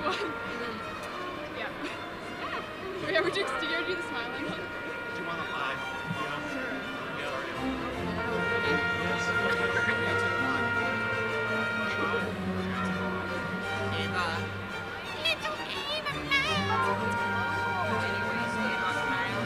one. Yeah. Yeah, did you ever do the smiling one? Do you want to lie? Yeah. Sure. Yes. Eva. Little Eva Mouse. Anyways, Eva smile.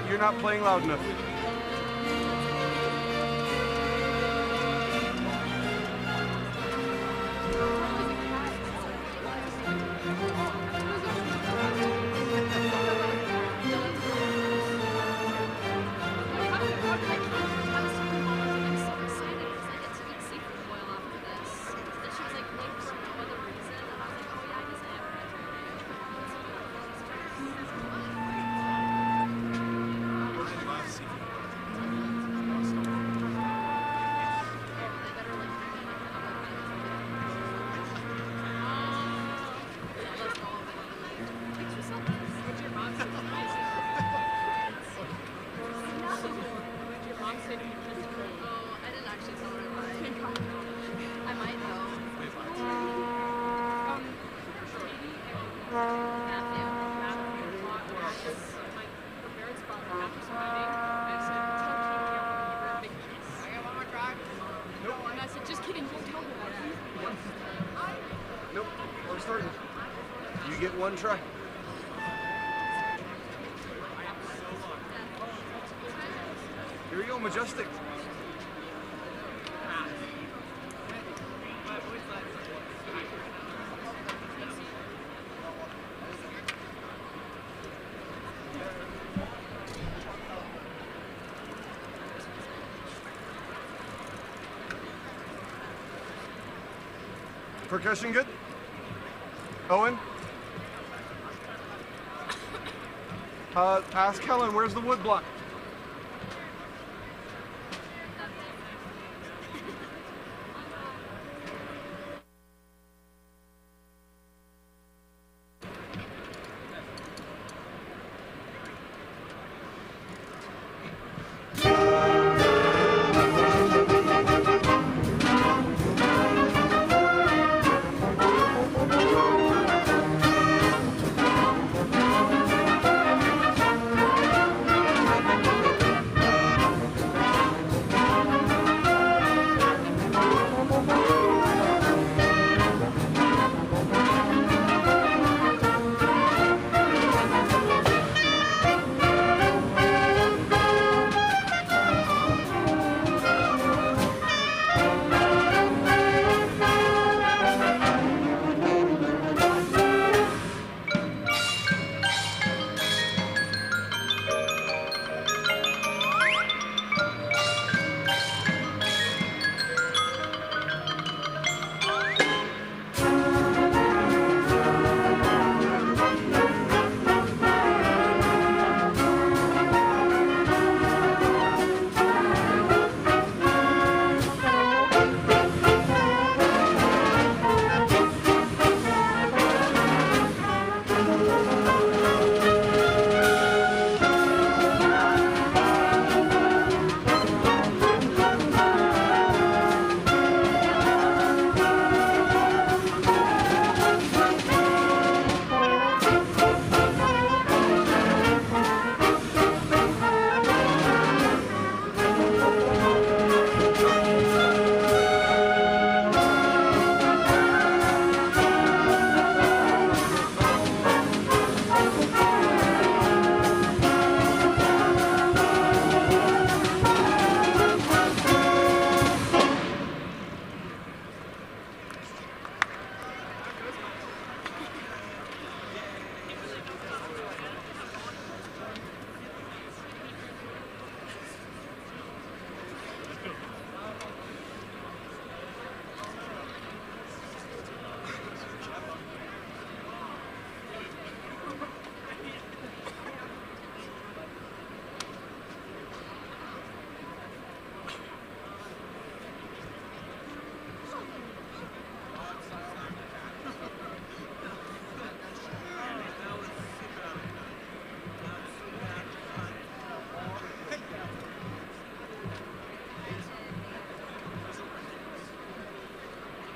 You're not playing loud enough. Nope, we're starting. You get one try. Here we go, Majestic. Percussion good? Owen? Ask Helen, where's the wood block?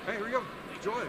Hey, here we go. Joy.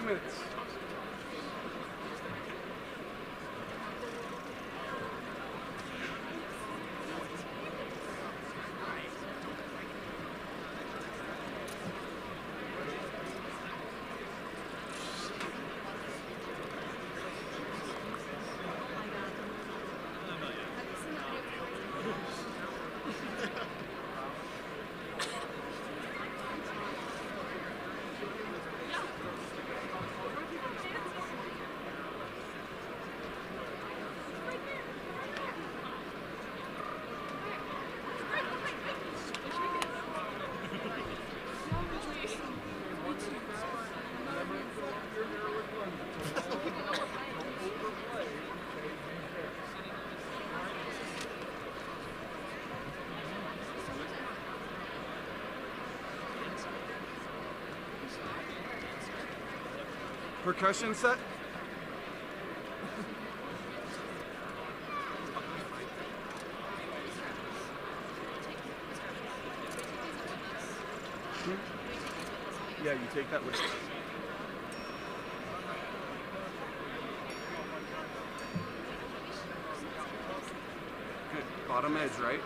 Minutes. Percussion set? Yeah, you take that with you. Good. Bottom edge, right?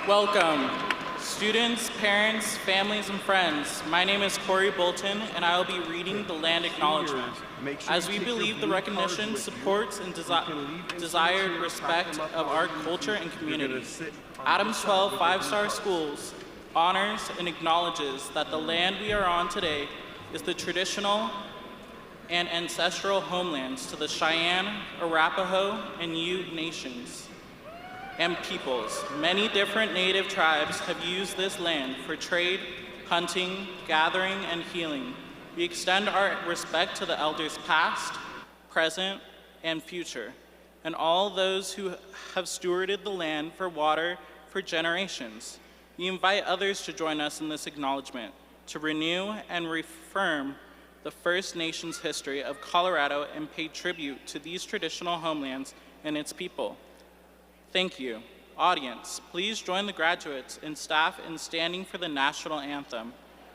Welcome, students, parents, families, and friends. My name is Corey Bolton, and I will be reading the land acknowledgement. As we believe the recognition, supports, and desired respect of our culture and community. Adams 12 5-star schools honors and acknowledges that the land we are on today is the traditional and ancestral homelands to the Cheyenne, Arapaho, and Ute nations and peoples. Many different native tribes have used this land for trade, hunting, gathering, and healing. We extend our respect to the elders past, present, and future, and all those who have stewarded the land for water for generations. We invite others to join us in this acknowledgement to renew and reaffirm the First Nations history of Colorado and pay tribute to these traditional homelands and its people. Thank you. Audience, please join the graduates and staff in standing for the national anthem,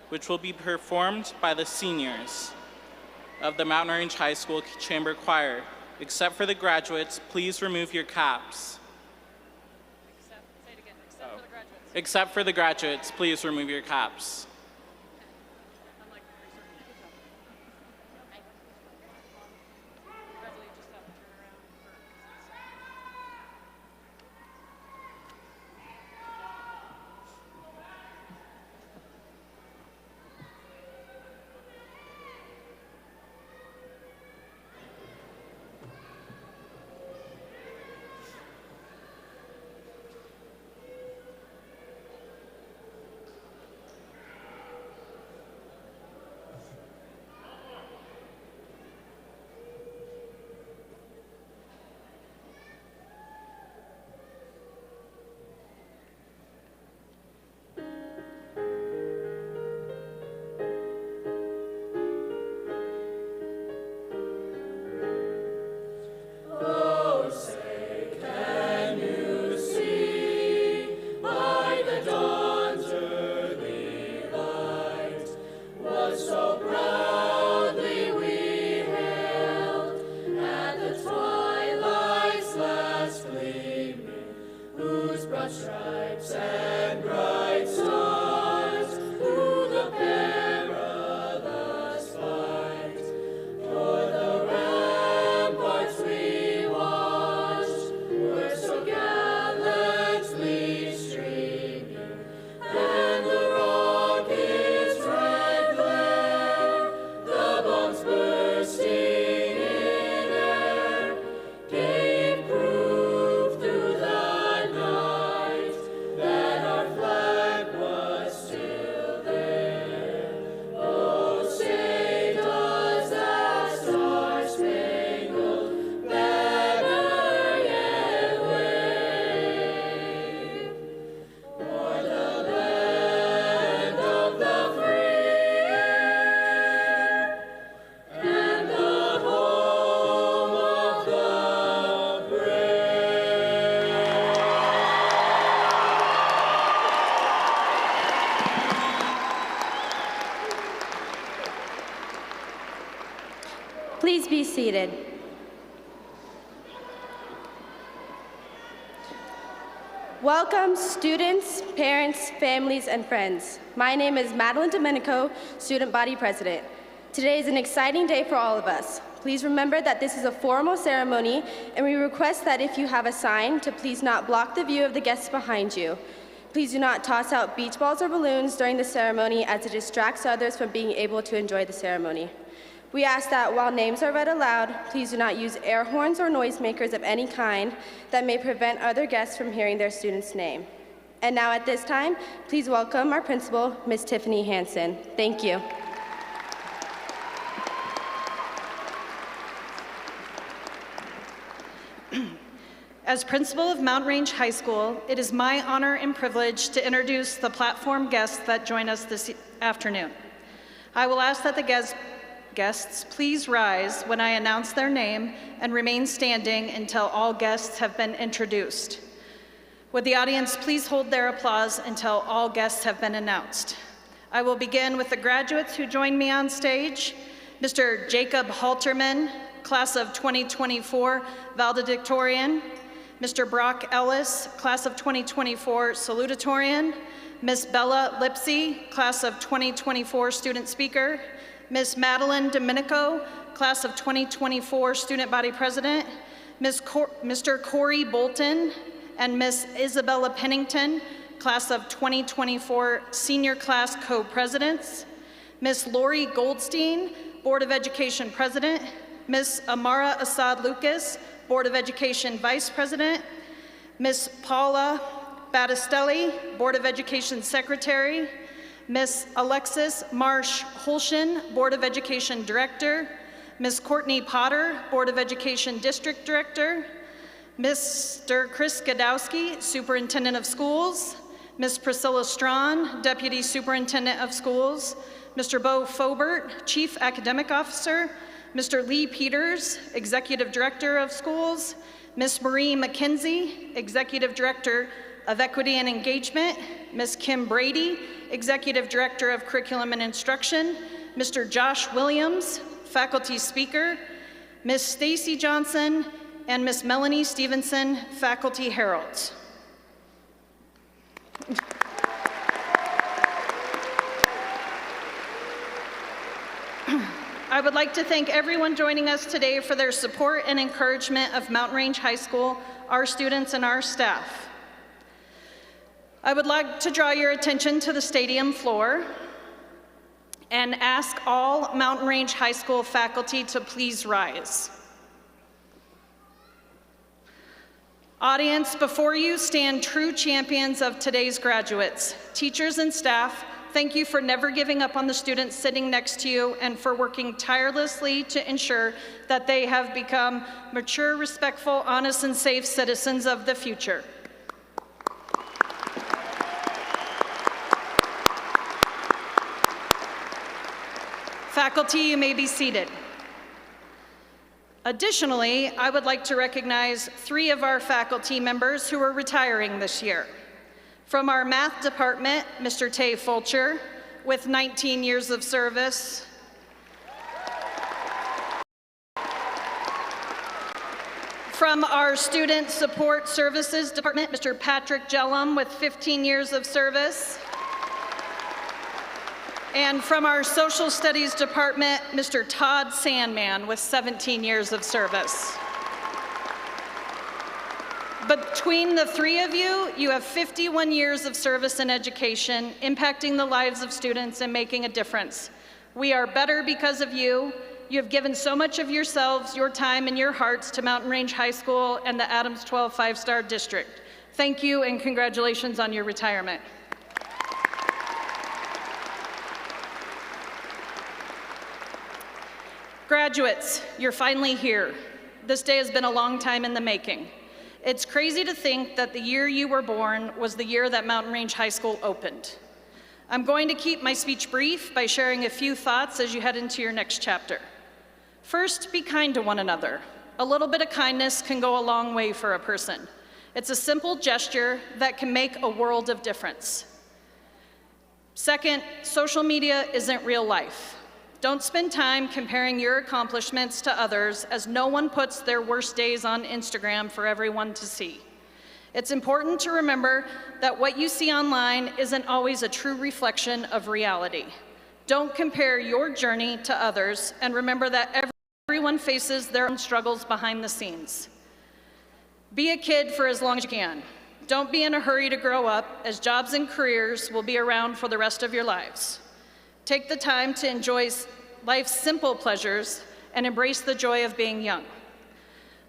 which will be performed by the seniors of the Mountain Range High School Chamber Choir. Except for the graduates, please remove your caps. Say it again. Except for the graduates. Except for the graduates, please remove your caps. I'm like, Rosalie, just have to turn around Please be seated. Welcome, students, parents, families, and friends. My name is Madeline Domenico, Student Body President. Today is an exciting day for all of us. Please remember that this is a formal ceremony, and we request that if you have a sign, to please not block the view of the guests behind you. Please do not toss out beach balls or balloons during the ceremony, as it distracts others from being able to enjoy the ceremony. We ask that while names are read aloud, please do not use air horns or noisemakers of any kind that may prevent other guests from hearing their student's name. And now at this time, please welcome our principal, Ms. Tiffany Hansen. Thank you. As principal of Mountain Range High School, it is my honor and privilege to introduce the platform guests that join us this afternoon. I will ask that the guests please rise when I announce their name and remain standing until all guests have been introduced. Would the audience please hold their applause until all guests have been announced? I will begin with the graduates who join me on stage. Mr. Jacob Halterman, class of 2024, Valedictorian. Mr. Brock Ellis, class of 2024 salutatorian, Ms. Bella Lipsy, class of 2024 student speaker, Ms. Madeline Domenico, class of 2024 student body president, Mr. Corey Bolton, and Ms. Isabella Pennington, class of 2024 senior class co-presidents, Ms. Lori Goldstein, Board of Education president, Ms. Amara Assad Lucas, Board of Education vice president, Ms. Paula Battistelli, Board of Education secretary, Ms. Alexis Marsh Holshin, Board of Education director, Ms. Courtney Potter, Board of Education district director, Mr. Chris Gadowski, Superintendent of Schools, Ms. Priscilla Strawn, Deputy Superintendent of Schools, Mr. Bo Fobert, Chief Academic Officer, Mr. Lee Peters, Executive Director of Schools, Ms. Marie McKenzie, Executive Director of Equity and Engagement, Ms. Kim Brady, Executive Director of Curriculum and Instruction, Mr. Josh Williams, Faculty Speaker, Ms. Stacy Johnson, and Ms. Melanie Stevenson, Faculty Heralds. I would like to thank everyone joining us today for their support and encouragement of Mountain Range High School, our students, and our staff. I would like to draw your attention to the stadium floor and ask all Mountain Range High School faculty to please rise. Audience, before you stand true champions of today's graduates. Teachers and staff, thank you for never giving up on the students sitting next to you and for working tirelessly to ensure that they have become mature, respectful, honest, and safe citizens of the future. Faculty, you may be seated. Additionally, I would like to recognize 3 of our faculty members who are retiring this year. From our math department, Mr. Tay Fulcher, with 19 years of service. From our student support services department, Mr. Patrick Jellum, with 15 years of service. And from our social studies department, Mr. Todd Sandman, with 17 years of service. Between the 3 of you, you have 51 years of service in education, impacting the lives of students and making a difference. We are better because of you. You have given so much of yourselves, your time, and your hearts to Mountain Range High School and the Adams 12 5-star district. Thank you and congratulations on your retirement. Graduates, you're finally here. This day has been a long time in the making. It's crazy to think that the year you were born was the year that Mountain Range High School opened. I'm going to keep my speech brief by sharing a few thoughts as you head into your next chapter. First, be kind to one another. A little bit of kindness can go a long way for a person. It's a simple gesture that can make a world of difference. Second, social media isn't real life. Don't spend time comparing your accomplishments to others, as no one puts their worst days on Instagram for everyone to see. It's important to remember that what you see online isn't always a true reflection of reality. Don't compare your journey to others, and remember that everyone faces their own struggles behind the scenes. Be a kid for as long as you can. Don't be in a hurry to grow up, as jobs and careers will be around for the rest of your lives. Take the time to enjoy life's simple pleasures and embrace the joy of being young.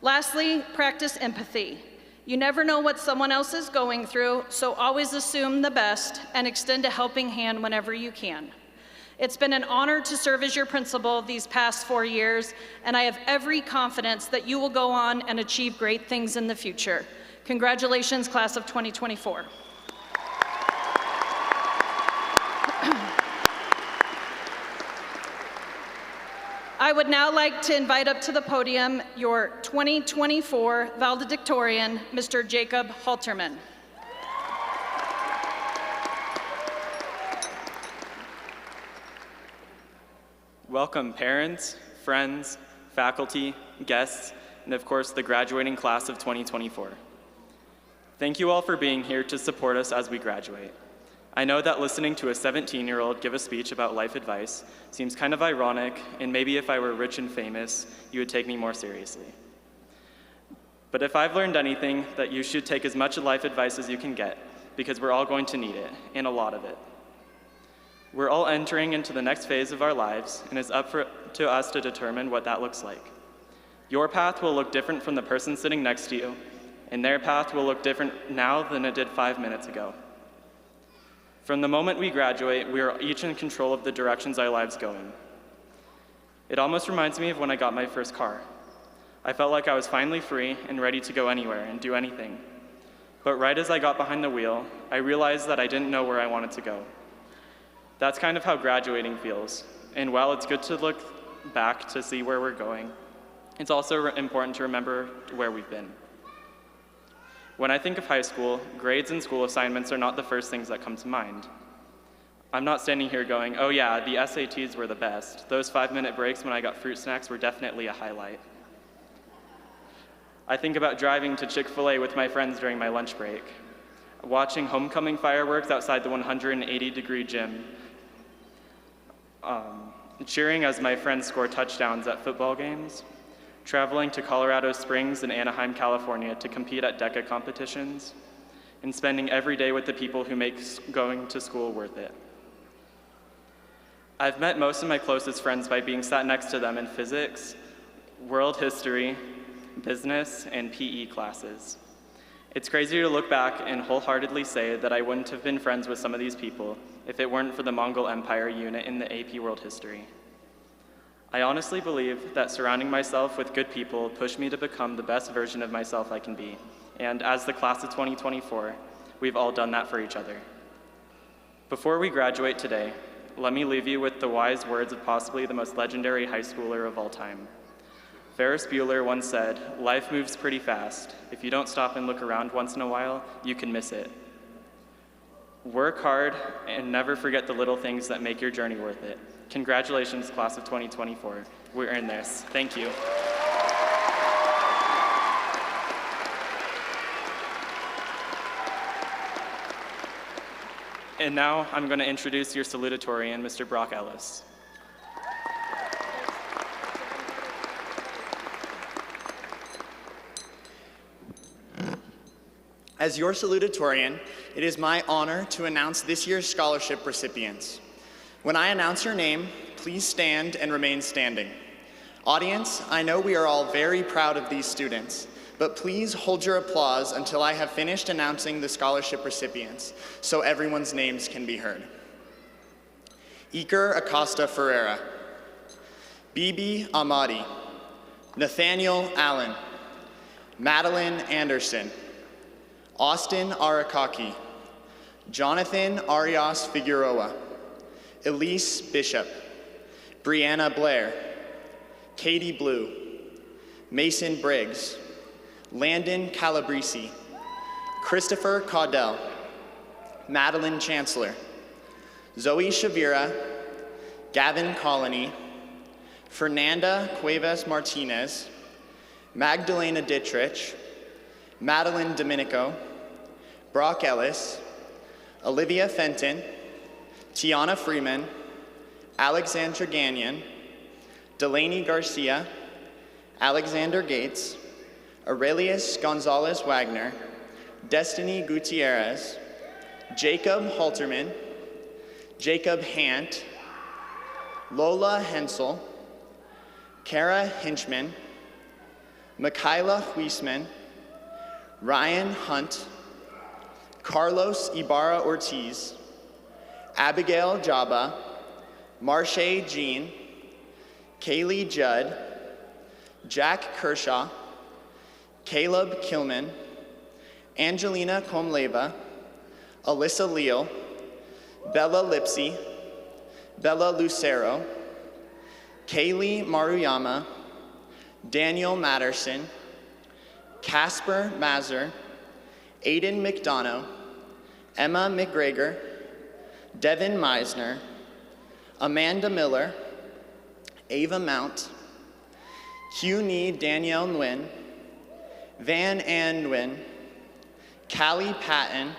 Lastly, practice empathy. You never know what someone else is going through, so always assume the best and extend a helping hand whenever you can. It's been an honor to serve as your principal these past 4 years, and I have every confidence that you will go on and achieve great things in the future. Congratulations, class of 2024. I would now like to invite up to the podium your 2024 valedictorian, Mr. Jacob Halterman. Welcome parents, friends, faculty, guests, and of course the graduating class of 2024. Thank you all for being here to support us as we graduate. I know that listening to a 17-year-old give a speech about life advice seems kind of ironic, and maybe if I were rich and famous, you would take me more seriously. But if I've learned anything, that you should take as much life advice as you can get, because we're all going to need it, and a lot of it. We're all entering into the next phase of our lives, and it's up to us to determine what that looks like. Your path will look different from the person sitting next to you, and their path will look different now than it did 5 minutes ago. From the moment we graduate, we are each in control of the directions our lives go in. It almost reminds me of when I got my first car. I felt like I was finally free and ready to go anywhere and do anything. But right as I got behind the wheel, I realized that I didn't know where I wanted to go. That's kind of how graduating feels. And while it's good to look back to see where we're going, it's also important to remember where we've been. When I think of high school, grades and school assignments are not the first things that come to mind. I'm not standing here going, oh yeah, the SATs were the best. Those 5-minute breaks when I got fruit snacks were definitely a highlight. I think about driving to Chick-fil-A with my friends during my lunch break, watching homecoming fireworks outside the 180-degree gym, cheering as my friends score touchdowns at football games, traveling to Colorado Springs and Anaheim, California to compete at DECA competitions, and spending every day with the people who make going to school worth it. I've met most of my closest friends by being sat next to them in physics, world history, business, and PE classes. It's crazy to look back and wholeheartedly say that I wouldn't have been friends with some of these people if it weren't for the Mongol Empire unit in the AP World History. I honestly believe that surrounding myself with good people pushed me to become the best version of myself I can be, and as the class of 2024, we've all done that for each other. Before we graduate today, let me leave you with the wise words of possibly the most legendary high schooler of all time. Ferris Bueller once said, "Life moves pretty fast. If you don't stop and look around once in a while, you can miss it." Work hard and never forget the little things that make your journey worth it. Congratulations, class of 2024. We earned this. Thank you. And now I'm going to introduce your salutatorian, Mr. Brock Ellis. As your salutatorian, it is my honor to announce this year's scholarship recipients. When I announce your name, please stand and remain standing. Audience, I know we are all very proud of these students, but please hold your applause until I have finished announcing the scholarship recipients, so everyone's names can be heard. Iker Acosta Ferreira, Bibi Ahmadi, Nathaniel Allen, Madeline Anderson, Austin Arakaki, Jonathan Arias Figueroa, Elise Bishop, Brianna Blair, Katie Blue, Mason Briggs, Landon Calabrese, Christopher Caudell, Madeline Chancellor, Zoe Shavira, Gavin Colony, Fernanda Cuevas Martinez, Magdalena Dittrich, Madeline Domenico, Brock Ellis, Olivia Fenton, Tiana Freeman, Alexandra Gagnon, Delaney Garcia, Alexander Gates, Aurelius Gonzalez Wagner, Destiny Gutierrez, Jacob Halterman, Jacob Hant, Lola Hensel, Kara Hinchman, Michaela Huisman, Ryan Hunt, Carlos Ibarra Ortiz, Abigail Jabba, Marche Jean, Kaylee Judd, Jack Kershaw, Caleb Kilman, Angelina Comleva, Alyssa Leal, Bella Lipsy, Bella Lucero, Kaylee Maruyama, Daniel Matterson, Casper Mazur, Aiden McDonough, Emma McGregor, Devin Meisner, Amanda Miller, Ava Mount, Hugh Nee Danielle Nguyen, Van Ann Nguyen, Callie Patton,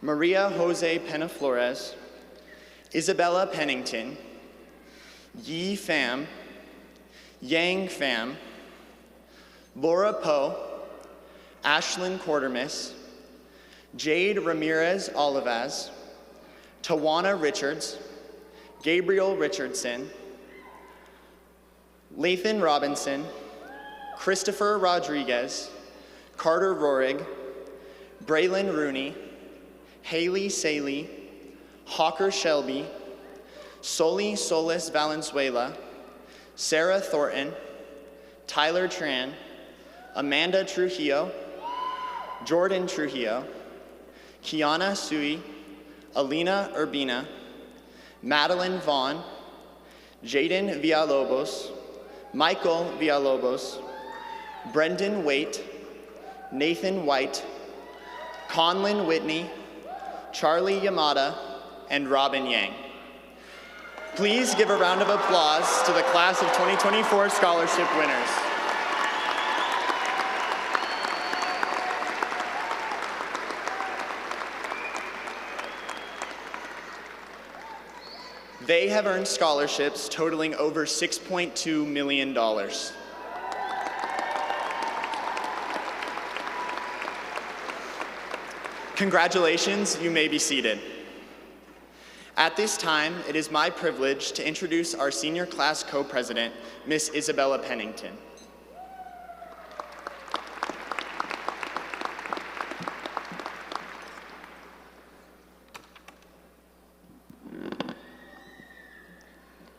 Maria Jose Penaflores, Isabella Pennington, Yi Pham, Yang Pham, Laura Poe, Ashlyn Quartermiss, Jade Ramirez Olivas, Tawana Richards, Gabriel Richardson, Lathan Robinson, Christopher Rodriguez, Carter Rohrig, Braylon Rooney, Haley Saley, Hawker Shelby, Soli Solis Valenzuela, Sarah Thornton, Tyler Tran, Amanda Trujillo, Jordan Trujillo, Kiana Sui, Alina Urbina, Madeline Vaughn, Jaden Villalobos, Michael Villalobos, Brendan Waite, Nathan White, Conlin Whitney, Charlie Yamada, and Robin Yang. Please give a round of applause to the class of 2024 scholarship winners. They have earned scholarships totaling over $6.2 million. Congratulations, you may be seated. At this time, it is my privilege to introduce our senior class co-president, Miss Isabella Pennington.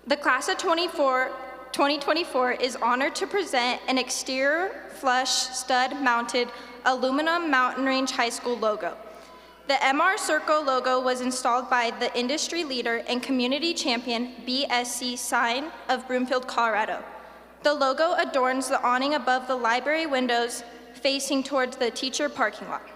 The class of 2024 is honored to present an exterior flush stud-mounted aluminum Mountain Range High School logo. The MR Circle logo was installed by the industry leader and community champion BSC Sign of Broomfield, Colorado. The logo adorns the awning above the library windows facing towards the teacher parking lot.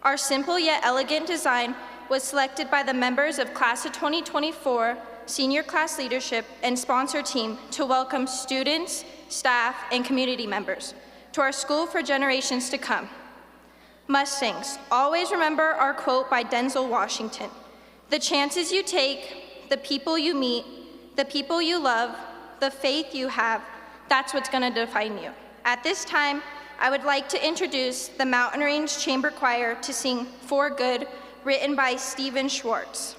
Our simple yet elegant design was selected by the members of class of 2024 senior class leadership and sponsor team to welcome students, staff, and community members to our school for generations to come. Mustangs, always remember our quote by Denzel Washington: "The chances you take, the people you meet, the people you love, the faith you have, that's what's gonna define you." At this time, I would like to introduce the Mountain Range Chamber Choir to sing "For Good," written by Stephen Schwartz.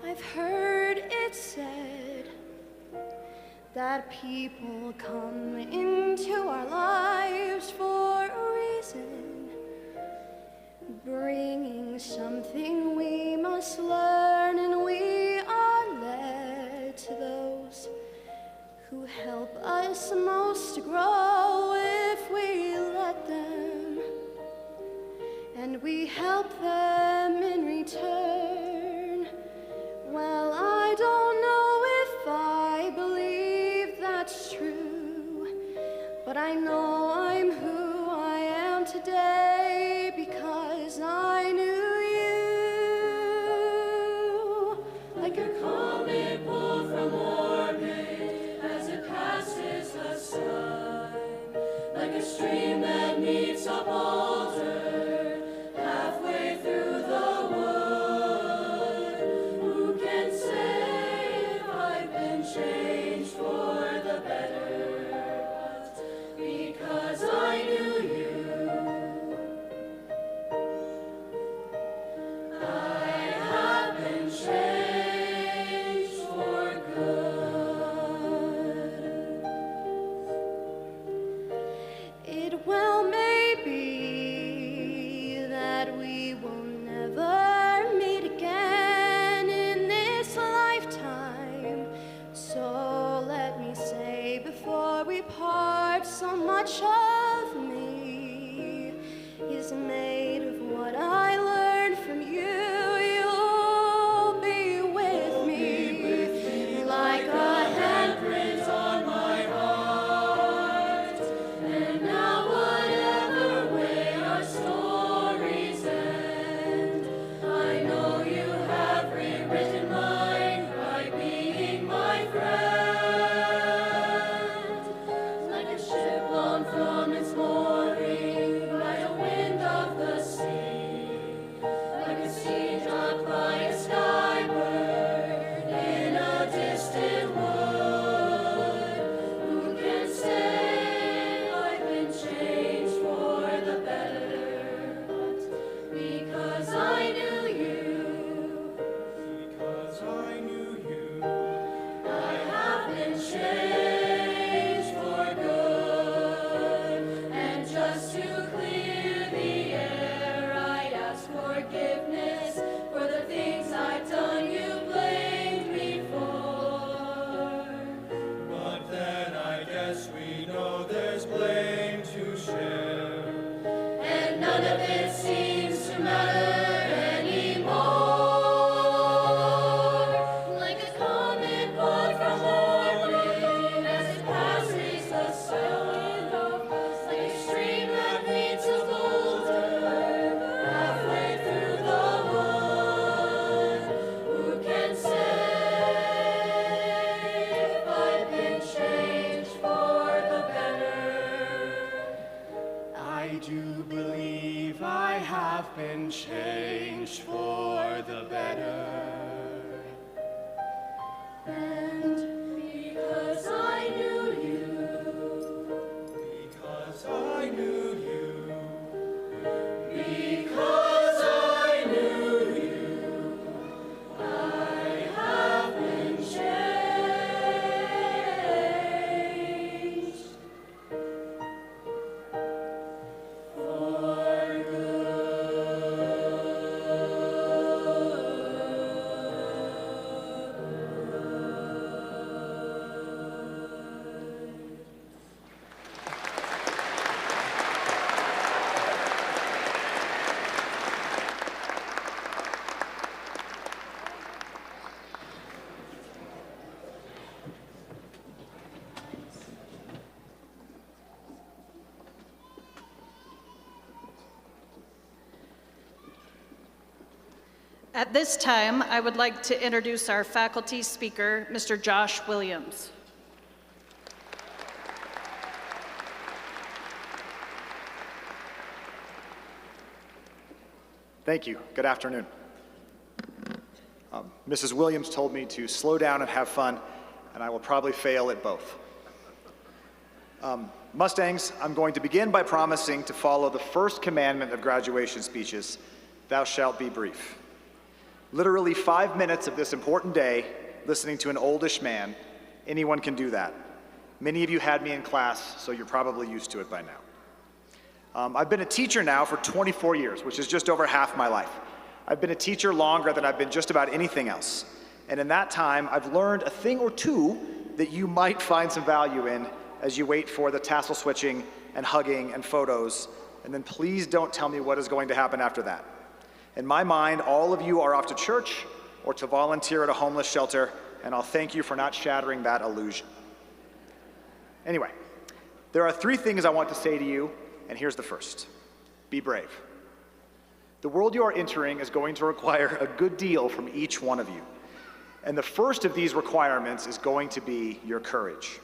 I've heard it said that people come into our lives for a reason, bringing something we must learn, and we are led to those who help us most to grow if we let them, and we help them in return. Well, I don't know if I believe that's true, but I know I'm who I am today because I knew you. Like a comet pulled from orbit as it passes the sun, like a stream that meets a boulder halfway much of me is made of what I learned from you. You'll be with me like a handprint on my heart. And now whatever way our stories end, I know you have rewritten mine by being my friend. Like a ship blown from its mooring by a wind of the sea, like a seed dropped by a skybird in a distant wood. Who can say I've been changed for the better? But because I knew you, I have been changed for good. And just to clear the air, I ask forgiveness for the things I've done you blamed me for. But then I guess we know there's blame to share. And none of it seems to matter anymore. Like a comet pulled from orbit as it passes the sun, like a stream that meets a boulder halfway through the wood. Who can say if I've been changed for the better? I do believe I have been changed for the better. And because I knew you, Because I knew you, because I knew you, I have been changed for At this time, I would like to introduce our faculty speaker, Mr. Josh Williams. Thank you. Good afternoon. Mrs. Williams told me to slow down and have fun, and I will probably fail at both. Mustangs, I'm going to begin by promising to follow the first commandment of graduation speeches, thou shalt be brief. Literally 5 minutes of this important day, listening to an oldish man, anyone can do that. Many of you had me in class, so you're probably used to it by now. I've been a teacher now for 24 years, which is just over half my life. I've been a teacher longer than I've been just about anything else. And in that time, I've learned a thing or two that you might find some value in as you wait for the tassel switching and hugging and photos. And then please don't tell me what is going to happen after that. In my mind, all of you are off to church or to volunteer at a homeless shelter, and I'll thank you for not shattering that illusion. Anyway, there are 3 things I want to say to you, and here's the first. Be brave. The world you are entering is going to require a good deal from each one of you. And the first of these requirements is going to be your courage.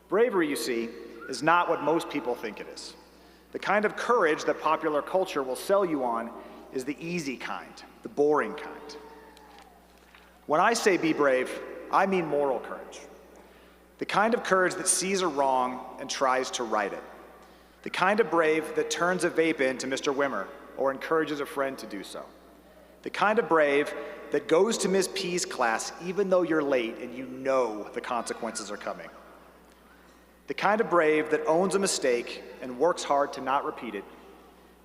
Bravery, you see, is not what most people think it is. The kind of courage that popular culture will sell you on is the easy kind, the boring kind. When I say be brave, I mean moral courage. The kind of courage that sees a wrong and tries to right it. The kind of brave that turns a vape in to Mr. Wimmer or encourages a friend to do so. The kind of brave that goes to Ms. P's class even though you're late and you know the consequences are coming. The kind of brave that owns a mistake and works hard to not repeat it.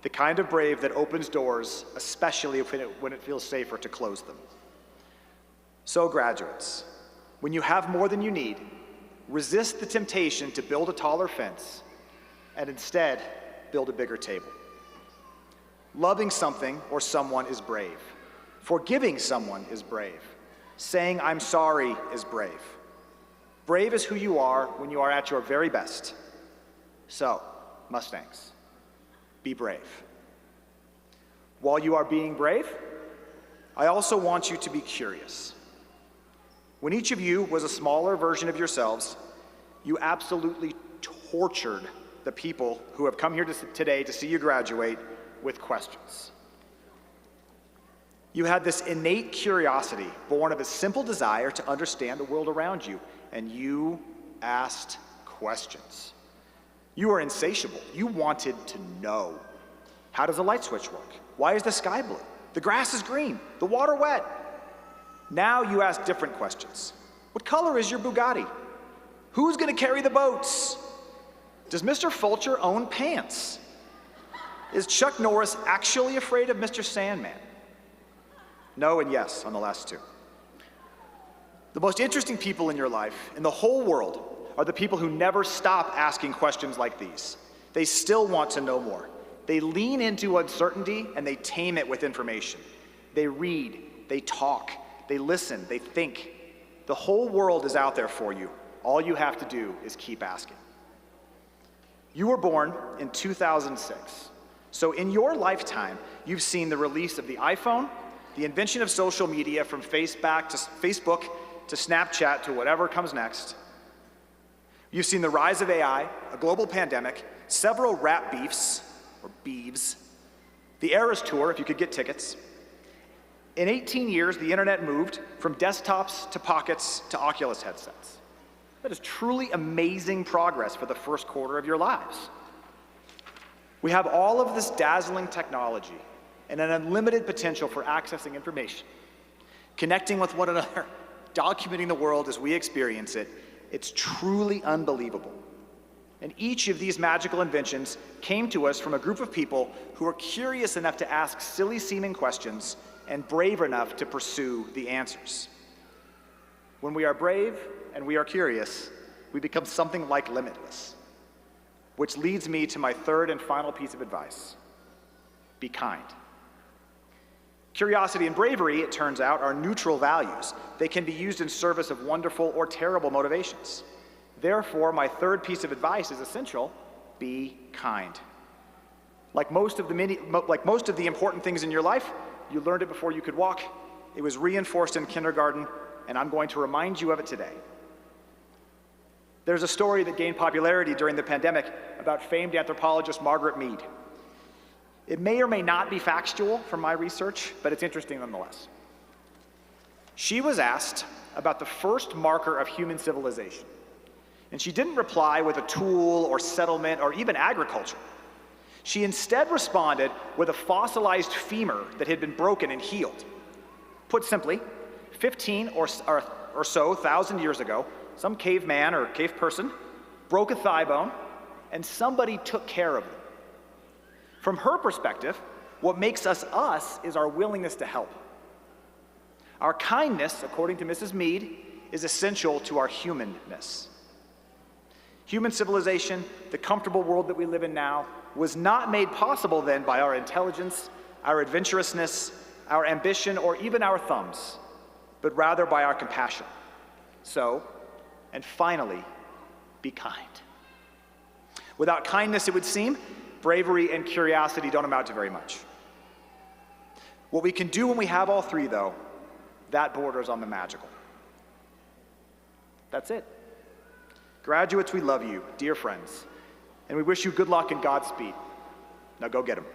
The kind of brave that opens doors, especially when it feels safer to close them. So graduates, when you have more than you need, resist the temptation to build a taller fence, and instead build a bigger table. Loving something or someone is brave. Forgiving someone is brave. Saying I'm sorry is brave. Brave is who you are when you are at your very best. So, Mustangs, be brave. While you are being brave, I also want you to be curious. When each of you was a smaller version of yourselves, you absolutely tortured the people who have come here today to see you graduate with questions. You had this innate curiosity born of a simple desire to understand the world around you, and you asked questions. You were insatiable. You wanted to know. How does a light switch work? Why is the sky blue? The grass is green. The water wet. Now you ask different questions. What color is your Bugatti? Who's going to carry the boats? Does Mr. Fulcher own pants? Is Chuck Norris actually afraid of Mr. Sandman? No and yes on the last two. The most interesting people in your life, in the whole world, are the people who never stop asking questions like these. They still want to know more. They lean into uncertainty and they tame it with information. They read, they talk, they listen, they think. The whole world is out there for you. All you have to do is keep asking. You were born in 2006. So in your lifetime, you've seen the release of the iPhone, the invention of social media from Facebook to Snapchat to whatever comes next. You've seen the rise of AI, a global pandemic, several rap beefs, or beeves, the Eras Tour, if you could get tickets. In 18 years, the internet moved from desktops to pockets to Oculus headsets. That is truly amazing progress for the first quarter of your lives. We have all of this dazzling technology and an unlimited potential for accessing information, connecting with one another, documenting the world as we experience it. It's truly unbelievable. And each of these magical inventions came to us from a group of people who were curious enough to ask silly-seeming questions and brave enough to pursue the answers. When we are brave and we are curious, we become something like limitless. Which leads me to my third and final piece of advice. Be kind. Curiosity and bravery, it turns out, are neutral values. They can be used in service of wonderful or terrible motivations. Therefore, my third piece of advice is essential: be kind. Like most of the important things in your life, you learned it before you could walk. It was reinforced in kindergarten, and I'm going to remind you of it today. There's a story that gained popularity during the pandemic about famed anthropologist Margaret Mead. It may or may not be factual from my research, but it's interesting nonetheless. She was asked about the first marker of human civilization, and she didn't reply with a tool or settlement or even agriculture. She instead responded with a fossilized femur that had been broken and healed. Put simply, 15 or so thousand years ago, some caveman or cave person broke a thigh bone, and somebody took care of them. From her perspective, what makes us us is our willingness to help. Our kindness, according to Mrs. Mead, is essential to our humanness. Human civilization, the comfortable world that we live in now, was not made possible then by our intelligence, our adventurousness, our ambition, or even our thumbs, but rather by our compassion. So, and finally, be kind. Without kindness, it would seem, bravery and curiosity don't amount to very much. What we can do when we have all three, though, that borders on the magical. That's it. Graduates, we love you, dear friends, and we wish you good luck and Godspeed. Now go get them.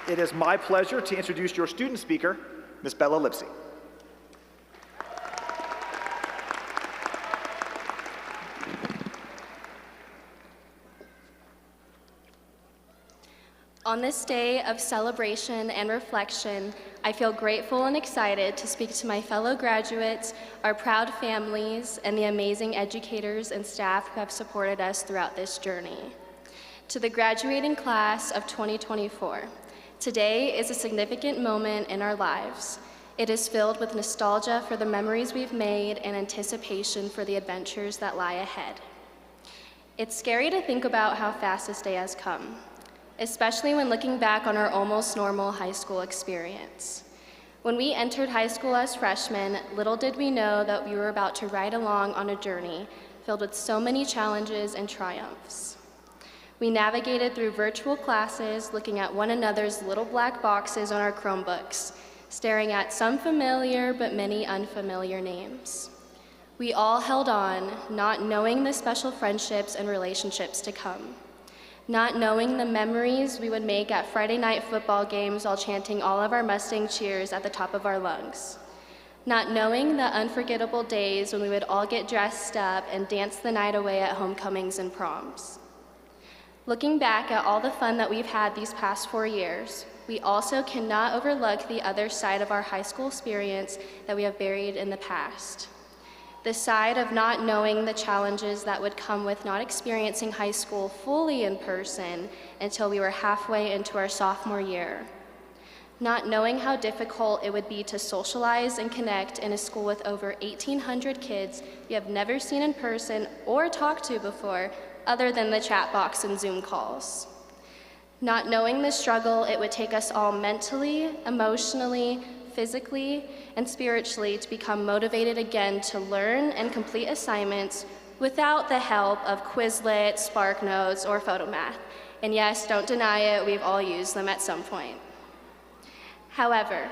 It is my pleasure to introduce your student speaker, Ms. Bella Lipsy. On this day of celebration and reflection, I feel grateful and excited to speak to my fellow graduates, our proud families, and the amazing educators and staff who have supported us throughout this journey. To the graduating class of 2024, today is a significant moment in our lives. It is filled with nostalgia for the memories we've made and anticipation for the adventures that lie ahead. It's scary to think about how fast this day has come, especially when looking back on our almost normal high school experience. When we entered high school as freshmen, little did we know that we were about to ride along on a journey filled with so many challenges and triumphs. We navigated through virtual classes, looking at one another's little black boxes on our Chromebooks, staring at some familiar but many unfamiliar names. We all held on, not knowing the special friendships and relationships to come, not knowing the memories we would make at Friday night football games while chanting all of our Mustang cheers at the top of our lungs, not knowing the unforgettable days when we would all get dressed up and dance the night away at homecomings and proms. Looking back at all the fun that we've had these past 4 years, we also cannot overlook the other side of our high school experience that we have buried in the past. The side of not knowing the challenges that would come with not experiencing high school fully in person until we were halfway into our sophomore year. Not knowing how difficult it would be to socialize and connect in a school with over 1,800 kids you have never seen in person or talked to before, other than the chat box and Zoom calls. Not knowing the struggle it would take us all mentally, emotionally, physically, and spiritually to become motivated again to learn and complete assignments without the help of Quizlet, SparkNotes, or PhotoMath. And yes, don't deny it, we've all used them at some point. However,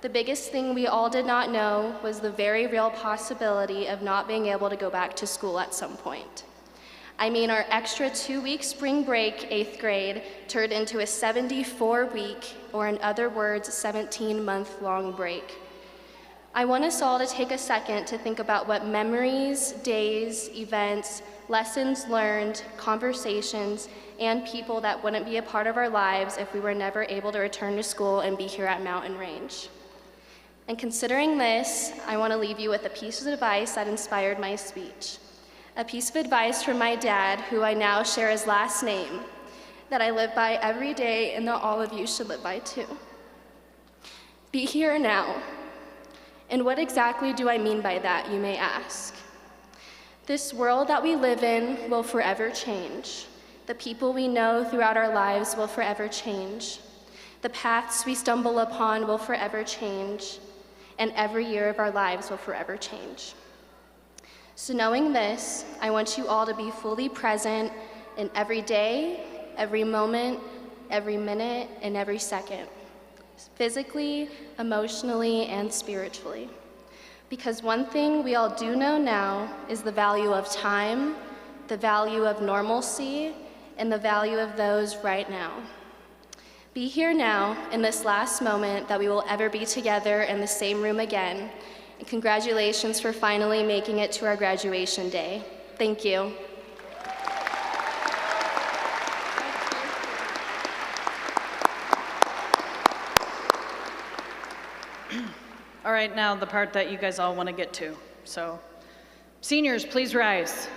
the biggest thing we all did not know was the very real possibility of not being able to go back to school at some point. I mean, our extra 2-week spring break, 8th grade, turned into a 74-week, or in other words, 17-month-long break. I want us all to take a second to think about what memories, days, events, lessons learned, conversations, and people that wouldn't be a part of our lives if we were never able to return to school and be here at Mountain Range. And considering this, I want to leave you with a piece of advice that inspired my speech. A piece of advice from my dad, who I now share his last name, that I live by every day and that all of you should live by too. Be here now. And what exactly do I mean by that, you may ask? This world that we live in will forever change. The people we know throughout our lives will forever change. The paths we stumble upon will forever change. And every year of our lives will forever change. So knowing this, I want you all to be fully present in every day, every moment, every minute, and every second, physically, emotionally, and spiritually. Because one thing we all do know now is the value of time, the value of normalcy, and the value of those right now. Be here now in this last moment that we will ever be together in the same room again. And congratulations for finally making it to our graduation day. Thank you. All right, now the part that you guys all want to get to. So, seniors, please rise.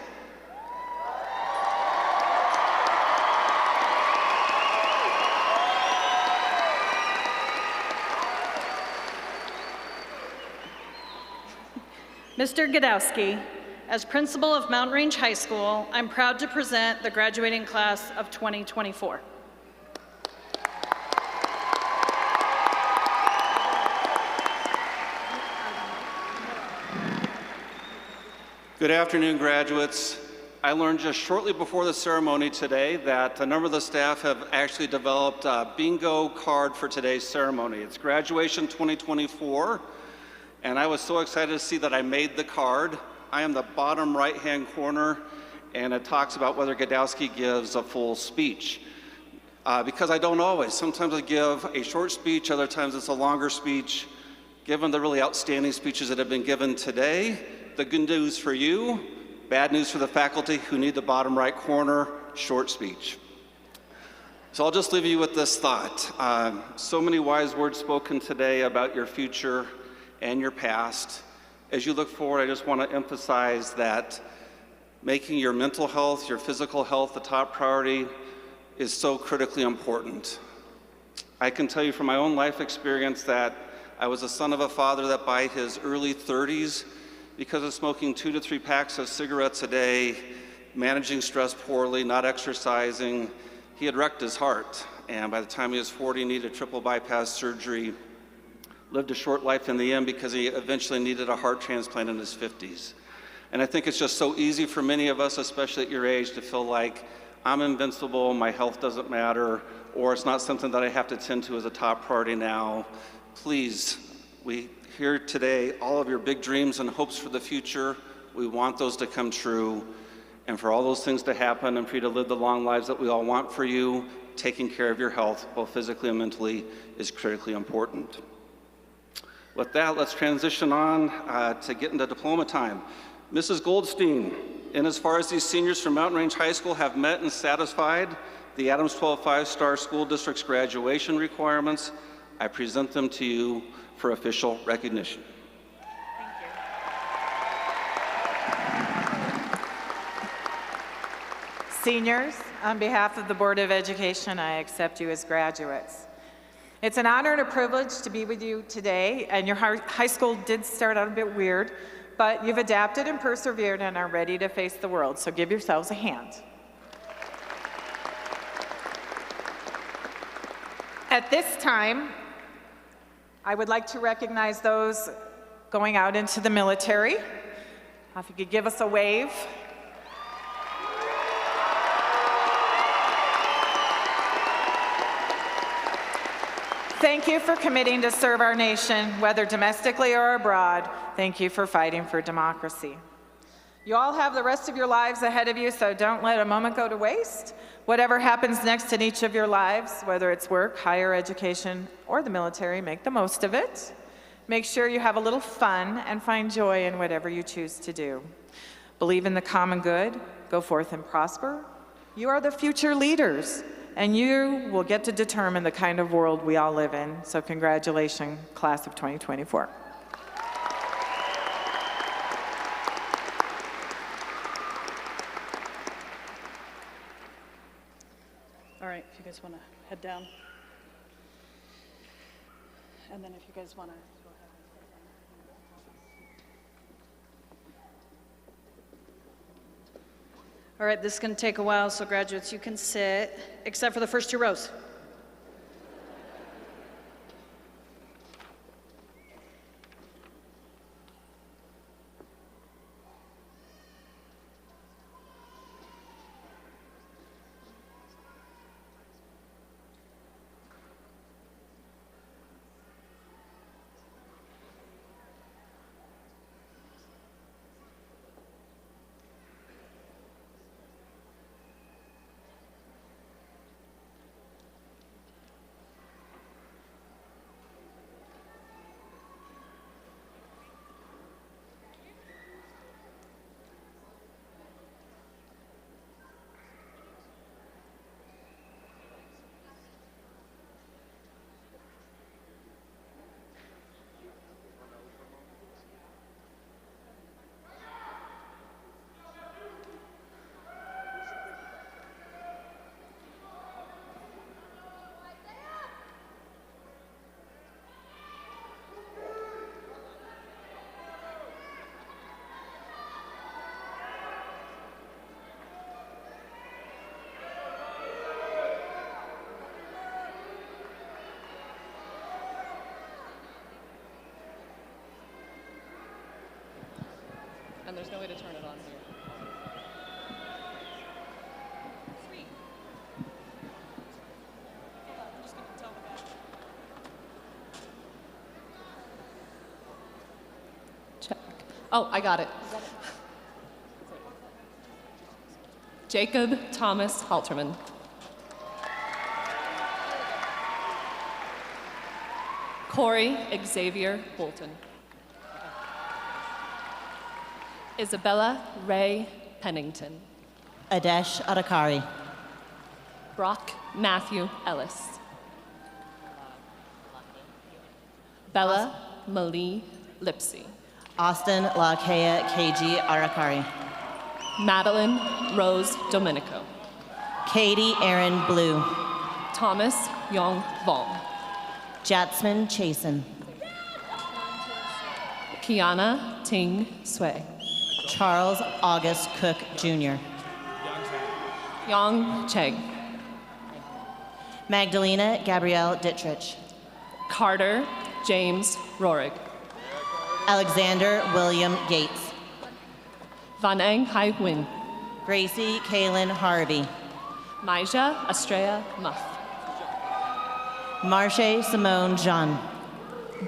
Mr. Godowski, as principal of Mountain Range High School, I'm proud to present the graduating class of 2024. Good afternoon, graduates. I learned just shortly before the ceremony today that a number of the staff have actually developed a bingo card for today's ceremony. It's graduation 2024, and I was so excited to see that I made the card. I am the bottom right-hand corner, and it talks about whether Godowski gives a full speech. Because I don't always. Sometimes I give a short speech, other times it's a longer speech. Given the really outstanding speeches that have been given today, the good news for you, bad news for the faculty who need the bottom right corner, short speech. So I'll just leave you with this thought. So many wise words spoken today about your future and your past. As you look forward, I just want to emphasize that making your mental health, your physical health the top priority is so critically important. I can tell you from my own life experience that I was the son of a father that by his early 30s, because of smoking 2 to 3 packs of cigarettes a day, managing stress poorly, not exercising, he had wrecked his heart. And by the time he was 40, he needed triple bypass surgery, lived a short life in the end because he eventually needed a heart transplant in his 50s. And I think it's just so easy for many of us, especially at your age, to feel like I'm invincible, my health doesn't matter, or it's not something that I have to tend to as a top priority now. Please, we hear today all of your big dreams and hopes for the future. We want those to come true. And for all those things to happen and for you to live the long lives that we all want for you, taking care of your health, both physically and mentally, is critically important. With that, let's transition on to get into diploma time. Mrs. Goldstein, in as far as these seniors from Mountain Range High School have met and satisfied the Adams 12 5-star school district's graduation requirements, I present them to you for official recognition. Seniors, on behalf of the Board of Education, I accept you as graduates. It's an honor and a privilege to be with you today, and your high school did start out a bit weird, but you've adapted and persevered and are ready to face the world, so give yourselves a hand. At this time, I would like to recognize those going out into the military. If you could give us a wave. Thank you for committing to serve our nation, whether domestically or abroad. Thank you for fighting for democracy. You all have the rest of your lives ahead of you, so don't let a moment go to waste. Whatever happens next in each of your lives, whether it's work, higher education, or the military, make the most of it. Make sure you have a little fun and find joy in whatever you choose to do. Believe in the common good, go forth and prosper. You are the future leaders, and you will get to determine the kind of world we all live in. So congratulations, class of 2024. All right, if you guys want to head down. And then if you guys want to go ahead. All right, this is going to take a while, so graduates, you can sit, except for the first 2 rows. And there's no way to turn it on here. Sweet. Hold on, I'm just going to tell the back. Check. Oh, I got it. Jacob Thomas Halterman. Corey Xavier Bolton. Isabella Ray Pennington. Adesh Adakari. Brock Matthew Ellis. Bella Malie Lipsy. Austin Lakea KG Arakari. Madeline Rose Domenico. Katie Aaron Blue. Thomas Young Vaughn. Jatsmin Chasen. Kiana Ting Sui. Charles August Cook, Jr. Yong Cheng. Magdalena Gabrielle Dittrich. Carter James Rorig. Alexander William Gates. Van Eng Hai Win. Gracie Kaylin Harvey. Maija Estrella Muff. Marche Simone Jean.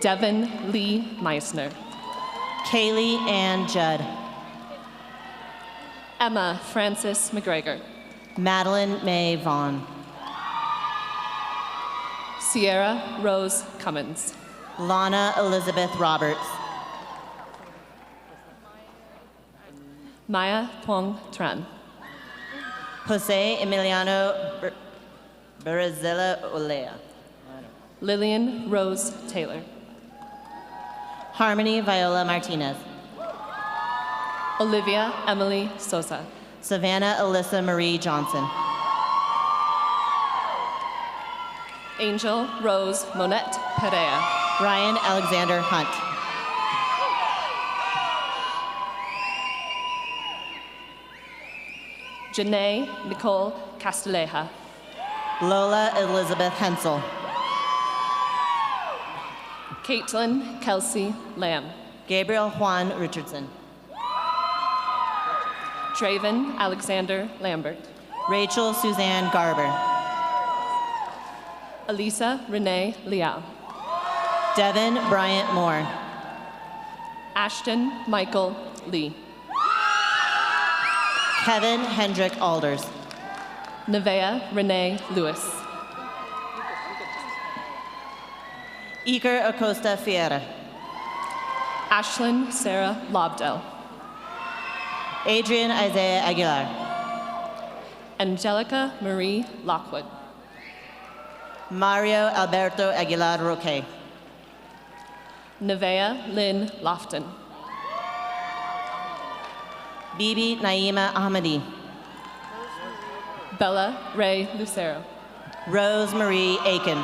Devin Lee Meissner. Kaylee Ann Judd. Emma Francis McGregor. Madeline May Vaughn. Sierra Rose Cummins. Lana Elizabeth Roberts. Maya Thuong Tran. Jose Emiliano Berazilla Olea. Lillian Rose Taylor. Harmony Viola Martinez. Olivia Emily Sosa. Savannah Alyssa Marie Johnson. Angel Rose Monette Perea. Ryan Alexander Hunt. Janae Nicole Castilleja. Lola Elizabeth Hensel. Caitlin Kelsey Lamb. Gabriel Juan Richardson. Draven Alexander Lambert. Rachel Suzanne Garber. Elisa Renee Liao. Devin Bryant Moore. Ashton Michael Lee. Kevin Hendrick Alders. Nevea Renee Lewis. Iker Acosta Fiera. Ashlyn Sarah Lobdell. Adrian Isaiah Aguilar. Angelica Marie Lockwood. Mario Alberto Aguilar Roque. Nevea Lynn Lofton. Bibi Naima Ahmadi. Bella Ray Lucero. Rose Marie Aiken.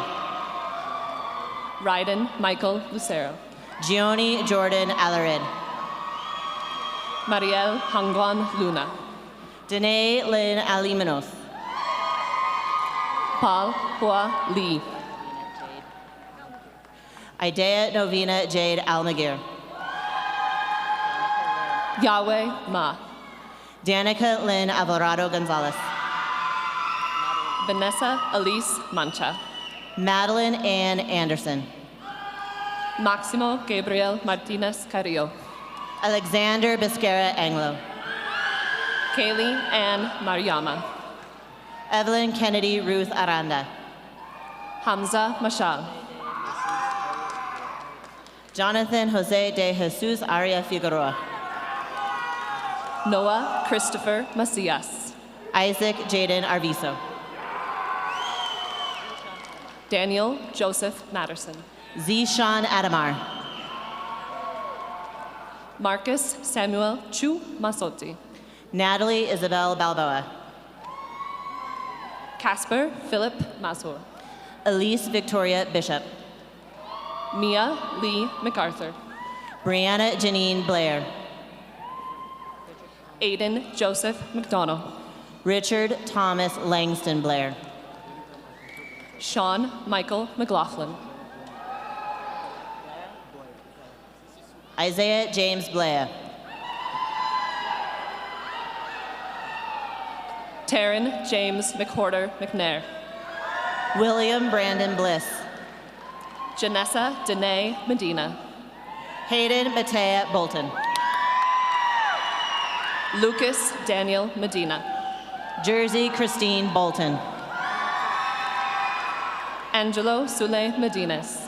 Ryden Michael Lucero. Gioni Jordan Alarid. Mariel Hangwan Luna. Danae Lynn Alimanos. Paul Hua Lee. Idea Novena Jade Almaguer. Yahweh Ma. Danica Lynn Alvarado Gonzalez. Vanessa Elise Mancha. Madeline Ann Anderson. Maximo Gabriel Martinez Carrillo. Alexander Biscara Anglo. Kaylee Ann Mariama. Evelyn Kennedy Ruth Aranda. Hamza Mashal. Jonathan Jose de Jesus Aria Figueroa. Noah Christopher Macias. Isaac Jaden Arviso. Daniel Joseph Matterson. Zishan Adamar. Marcus Samuel Chu Masotti. Natalie Isabel Balboa. Casper Philip Masur. Elise Victoria Bishop. Mia Lee MacArthur. Brianna Janine Blair. Aiden Joseph McDonough. Richard Thomas Langston Blair. Sean Michael McLaughlin. Isaiah James Blair. Taryn James McWhorter McNair. William Brandon Bliss. Janessa Danae Medina. Hayden Matea Bolton. Lucas Daniel Medina. Jersey Christine Bolton. Angelo Sule Medines.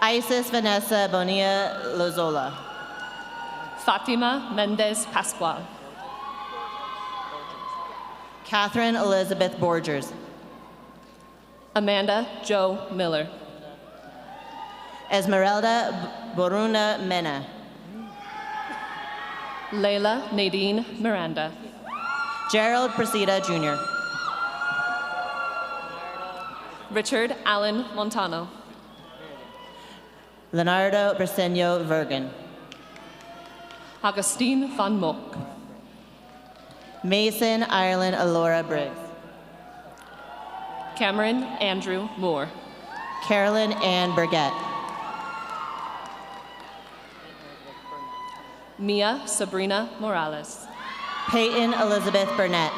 Isis Vanessa Bonilla Lozola. Fatima Mendez Pascual. Catherine Elizabeth Borgers. Amanda Joe Miller. Esmeralda Boruna Mena. Layla Nadine Miranda. Gerald Presida Jr. Richard Allen Montano. Leonardo Briceño Vergen. Augustine van Mock. Mason Ireland Alora Briggs. Cameron Andrew Moore. Carolyn Ann Burgett. Mia Sabrina Morales. Peyton Elizabeth Burnett.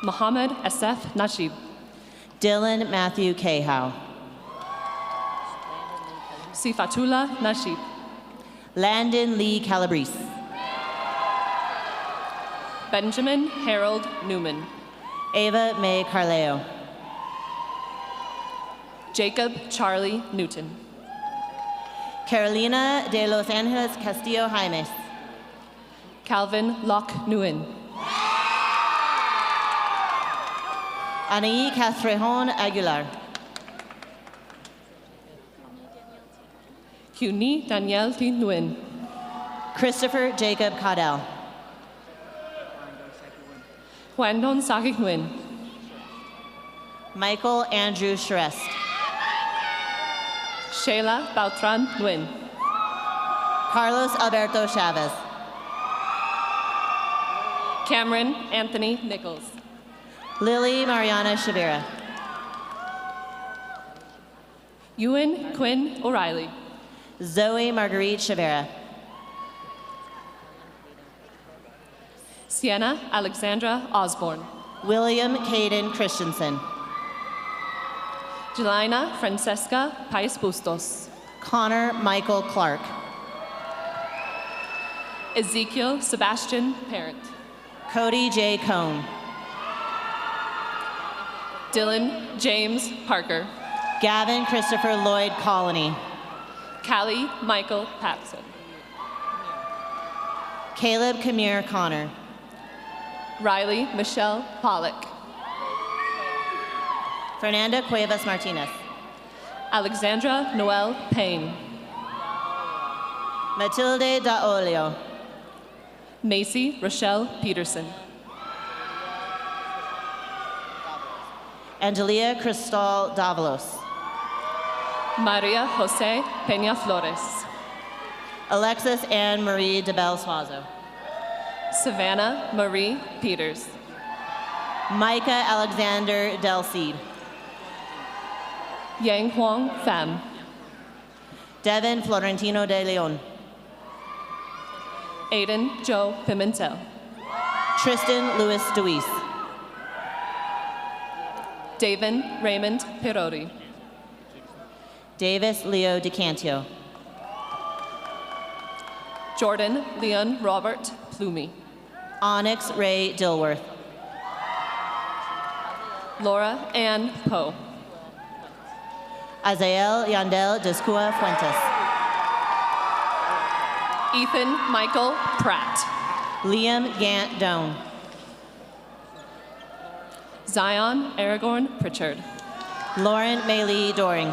Mohammed Asef Najib. Dylan Matthew Cahow. Sifatullah Najib. Landon Lee Calabrese. Benjamin Harold Newman. Ava May Carleo. Jacob Charlie Newton. Carolina de Los Angeles Castillo Jaimes. Calvin Locke Nguyen. Anaí Castrejon Aguilar. Cuny Danielle T. Nguyen. Christopher Jacob Caudell. Huandon Saki Nguyen. Michael Andrew Shrest. Sheila Bautran Nguyen. Carlos Alberto Chavez. Cameron Anthony Nichols. Lily Mariana Shavira. Ewan Quinn O'Reilly. Zoe Marguerite Shavira. Sienna Alexandra Osborne. William Caden Christensen. Jelina Francesca Pais Bustos. Connor Michael Clark. Ezekiel Sebastian Parent. Cody J. Cohn. Dylan James Parker. Gavin Christopher Lloyd Colony. Callie Michael Patson. Caleb Kamir Connor. Riley Michelle Pollock. Fernanda Cuevas Martinez. Alexandra Noel Payne. Matilde Daolio. Macy Rochelle Peterson. Angelia Cristal Davalos. Maria Jose Peña Flores. Alexis Anne Marie DeBel Suazo. Savannah Marie Peters. Micah Alexander Del Cid. Yang Huang Pham. Devin Florentino de Leon. Aiden Joe Pimentel. Tristan Louis Deweese. Davin Raymond Pirori. Davis Leo DeCantio. Jordan Leon Robert Plumey. Onyx Ray Dilworth. Laura Ann Poe. Azael Yandel Descua Fuentes. Ethan Michael Pratt. Liam Gant Doan. Zion Aragorn Pritchard. Lauren Maylee Doring.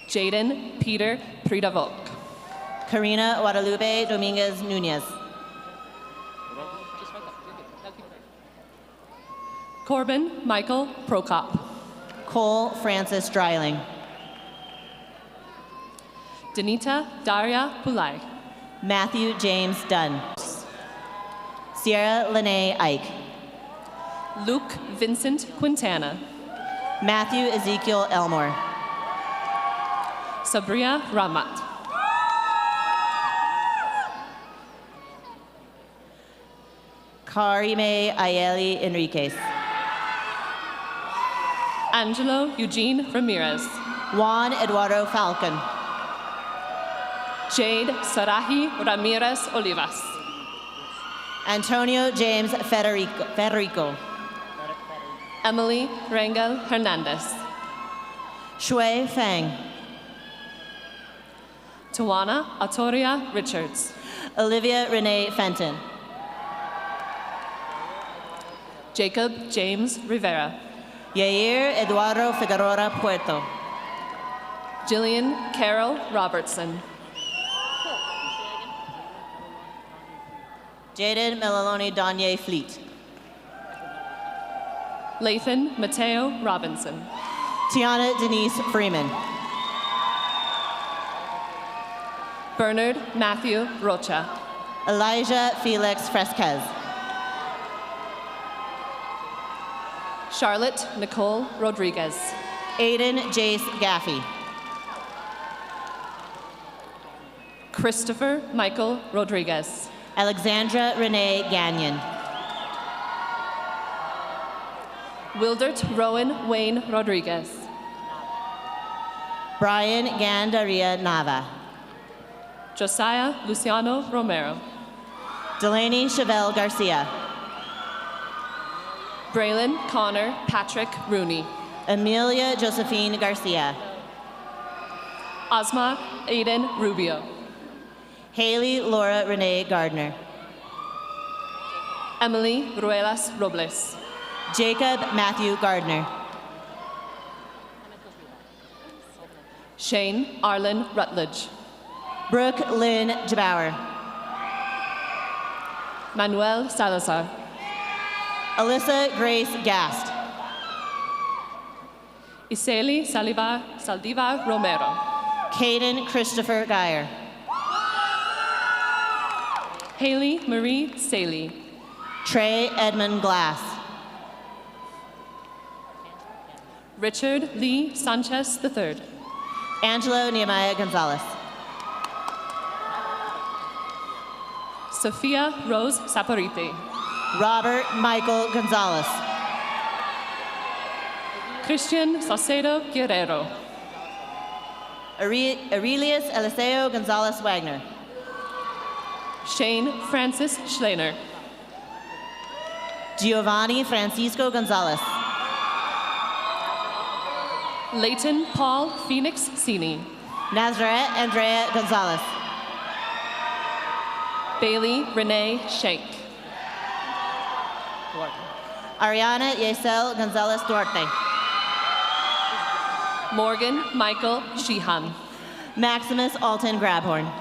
Jaden Peter Pridavok. Karina Guadalupe Dominguez Nunez. Corbin Michael Prokop. Cole Francis Dryling. Danita Daria Pulai. Matthew James Dunn. Sierra Lene Ike. Luke Vincent Quintana. Matthew Ezekiel Elmore. Sabria Ramat. Karime Ayeli Enriquez. Angelo Eugene Ramirez. Juan Eduardo Falcon. Jade Sarahi Ramirez Olivas. Antonio James Federico. Emily Rangel Hernandez. Shui Fang. Tawana Atoria Richards. Olivia Renee Fenton. Jacob James Rivera. Yair Eduardo Figueroa Puerto. Jillian Carol Robertson. Jaden Melaloni Danye Fleet. Lathan Mateo Robinson. Tiana Denise Freeman. Bernard Matthew Rocha. Elijah Felix Fresquez. Charlotte Nicole Rodriguez. Aiden Jace Gaffey. Christopher Michael Rodriguez. Alexandra Renee Gagnon. Wildert Rowan Wayne Rodriguez. Brian Gandaria Nava. Josiah Luciano Romero. Delaney Chevelle Garcia. Braylon Connor Patrick Rooney. Amelia Josephine Garcia. Ozma Aiden Rubio. Haley Laura Renee Gardner. Emily Ruelas Robles. Jacob Matthew Gardner. Shane Arlen Rutledge. Brooke Lynn Jabauer. Manuel Salazar. Alyssa Grace Gast. Iseli Saldivar Romero. Caden Christopher Geyer. Haley Marie Saley. Trey Edmund Glass. Richard Lee Sanchez III. Angelo Nehemiah Gonzalez. Sophia Rose Saporite. Robert Michael Gonzalez. Christian Saucedo Guerrero. Aurelius Eliseo Gonzalez Wagner. Shane Francis Schleiner. Giovanni Francisco Gonzalez. Leighton Paul Phoenix Sini. Nazareth Andrea Gonzalez. Bailey Renee Shank. Ariana Yesel Gonzalez Duarte. Morgan Michael Sheehan. Maximus Alton Grabhorn.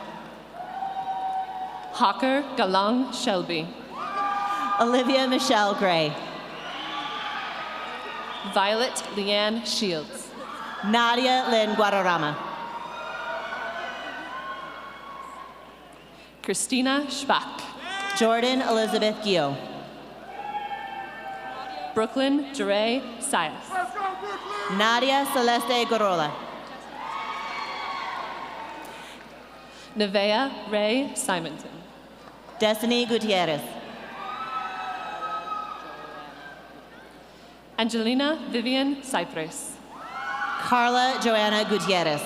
Hawker Galang Shelby. Olivia Michelle Gray. Violet Leanne Shields. Nadia Lynn Guadarrama. Christina Schbach. Jordan Elizabeth Gio. Brooklyn Jure Sias. Nadia Celeste Gorola. Nevea Ray Simonton. Destiny Gutierrez. Angelina Vivian Cypress. Carla Joanna Gutierrez.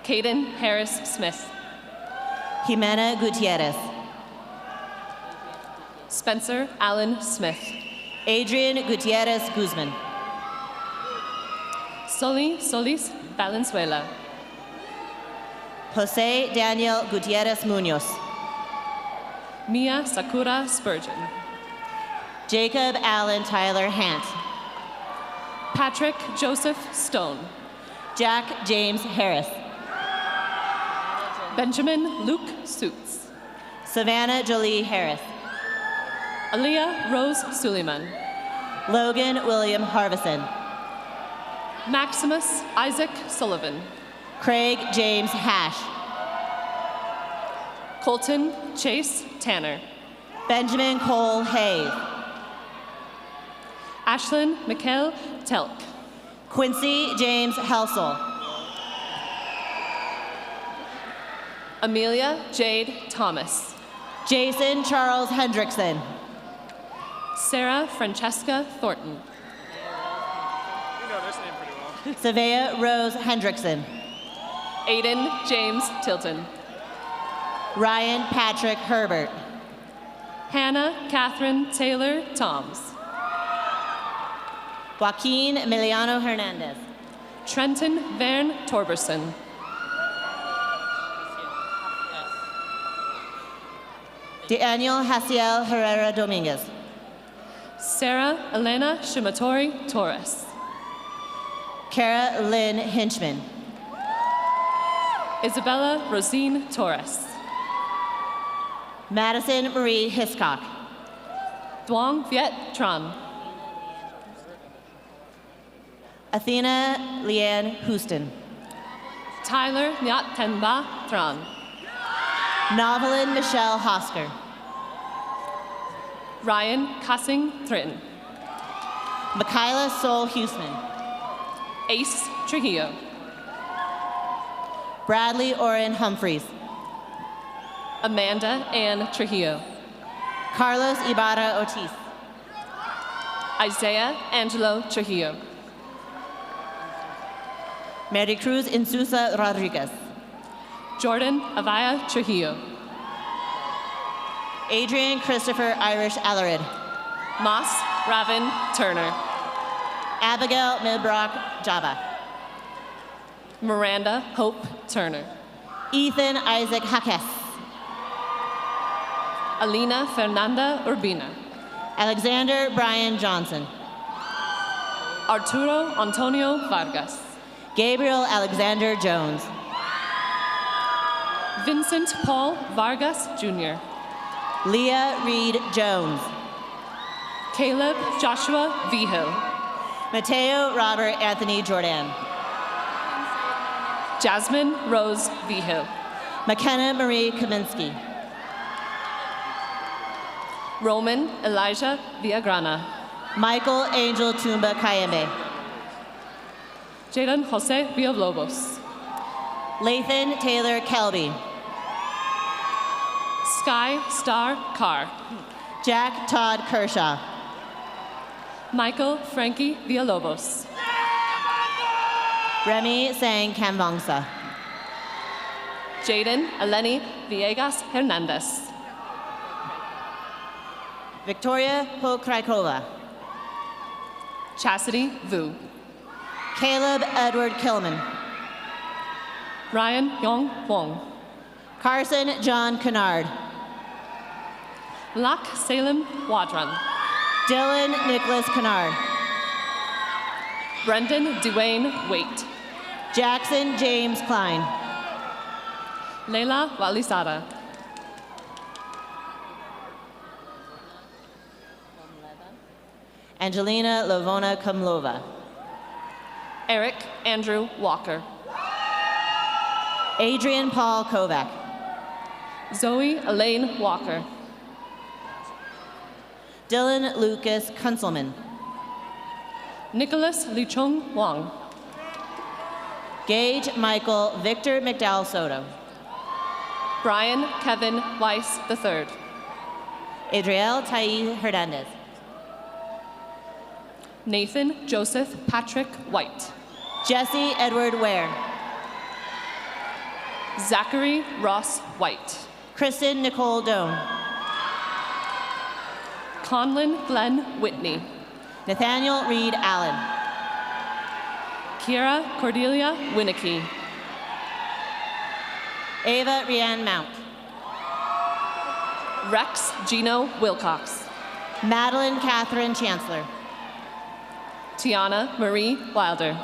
Caden Harris Smith. Jimena Gutierrez. Spencer Allen Smith. Adrian Gutierrez Guzman. Solis Valenzuela. Jose Daniel Gutierrez Munoz. Mia Sakura Spurgeon. Jacob Allen Tyler Hant. Patrick Joseph Stone. Jack James Harris. Benjamin Luke Suits. Savannah Jolie Harris. Aaliyah Rose Suleiman. Logan William Harvison. Maximus Isaac Sullivan. Craig James Hash. Colton Chase Tanner. Benjamin Cole Hayes. Ashlyn Mikkel Telk. Quincy James Helsel. Amelia Jade Thomas. Jason Charles Hendrickson. Sarah Francesca Thornton. You know this name pretty well. Savea Rose Hendrickson. Aiden James Tilton. Ryan Patrick Herbert. Hannah Catherine Taylor Toms. Joaquin Emiliano Hernandez. Trenton Vern Torberson. Daniel Haciel Herrera Dominguez. Sarah Elena Shimatori Torres. Kara Lynn Hinchman. Isabella Rosine Torres. Madison Marie Hiscock. Duong Viet Tran. Athena Leanne Houston. Tyler Nyat Tenba Tran. Novelyn Michelle Hosker. Ryan Cussing Tritton. Michaela Sol Huseman. Ace Trujillo. Bradley Oren Humphreys. Amanda Ann Trujillo. Carlos Ibarra Ortiz. Isaiah Angelo Trujillo. Mary Cruz Insusa Rodriguez. Jordan Avaya Trujillo. Adrian Christopher Irish Allerid. Moss Ravin Turner. Abigail Milbrock Java. Miranda Hope Turner. Ethan Isaac Jaques. Alina Fernanda Urbina. Alexander Brian Johnson. Arturo Antonio Vargas. Gabriel Alexander Jones. Vincent Paul Vargas Jr. Leah Reed Jones. Caleb Joshua Vigil. Mateo Robert Anthony Jordan. Jasmine Rose Vigil. McKenna Marie Kaminsky. Roman Elijah Villagrana. Michael Angel Tumba Kayembe. Jaden Jose Villalobos. Lathan Taylor Kelby. Sky Star Carr. Jack Todd Kershaw. Michael Frankie Villalobos. Remy Sang Kamvongsa. Jaden Eleni Villegas Hernandez. Victoria Pokraikova. Chastity Vu. Caleb Edward Killman. Ryan Yong Wong. Carson John Kennard. Lak Salem Wadran. Dylan Nicholas Kennard. Brendan Dwayne Waite. Jackson James Klein. Leila Walisada. Angelina Lavona Kamlova. Eric Andrew Walker. Adrian Paul Kovac. Zoe Elaine Walker. Dylan Lucas Kunselman. Nicholas Lichong Wang. Gage Michael Victor McDowell Soto. Brian Kevin Weiss III. Adriel Tai Hernandez. Nathan Joseph Patrick White. Jesse Edward Ware. Zachary Ross White. Kristen Nicole Doan. Conlon Glenn Whitney. Nathaniel Reed Allen. Kiera Cordelia Winnicky. Ava Rianne Mount. Rex Gino Wilcox. Madeline Catherine Chancellor. Tiana Marie Wilder.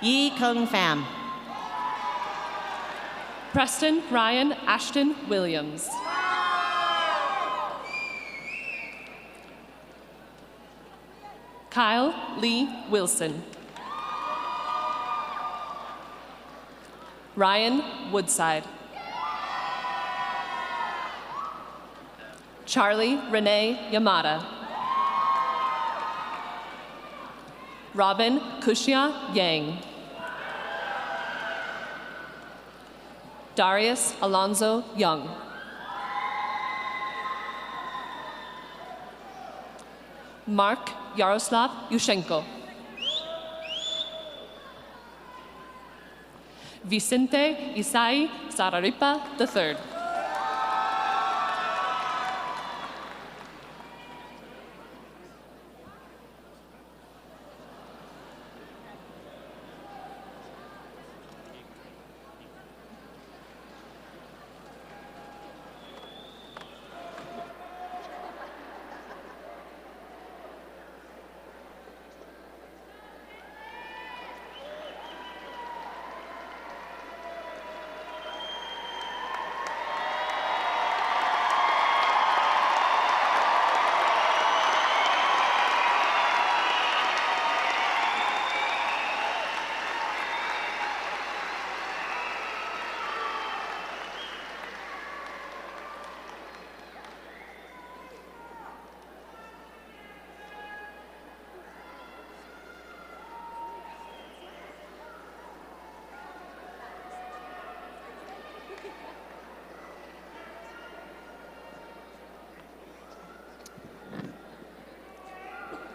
Yi Kung Pham. Preston Ryan Ashton Williams. Kyle Lee Wilson. Ryan Woodside. Charlie Renee Yamada. Robin Kushia Yang. Darius Alonzo Young. Mark Yaroslav Yushenko. Vicente Isai Sararipa III.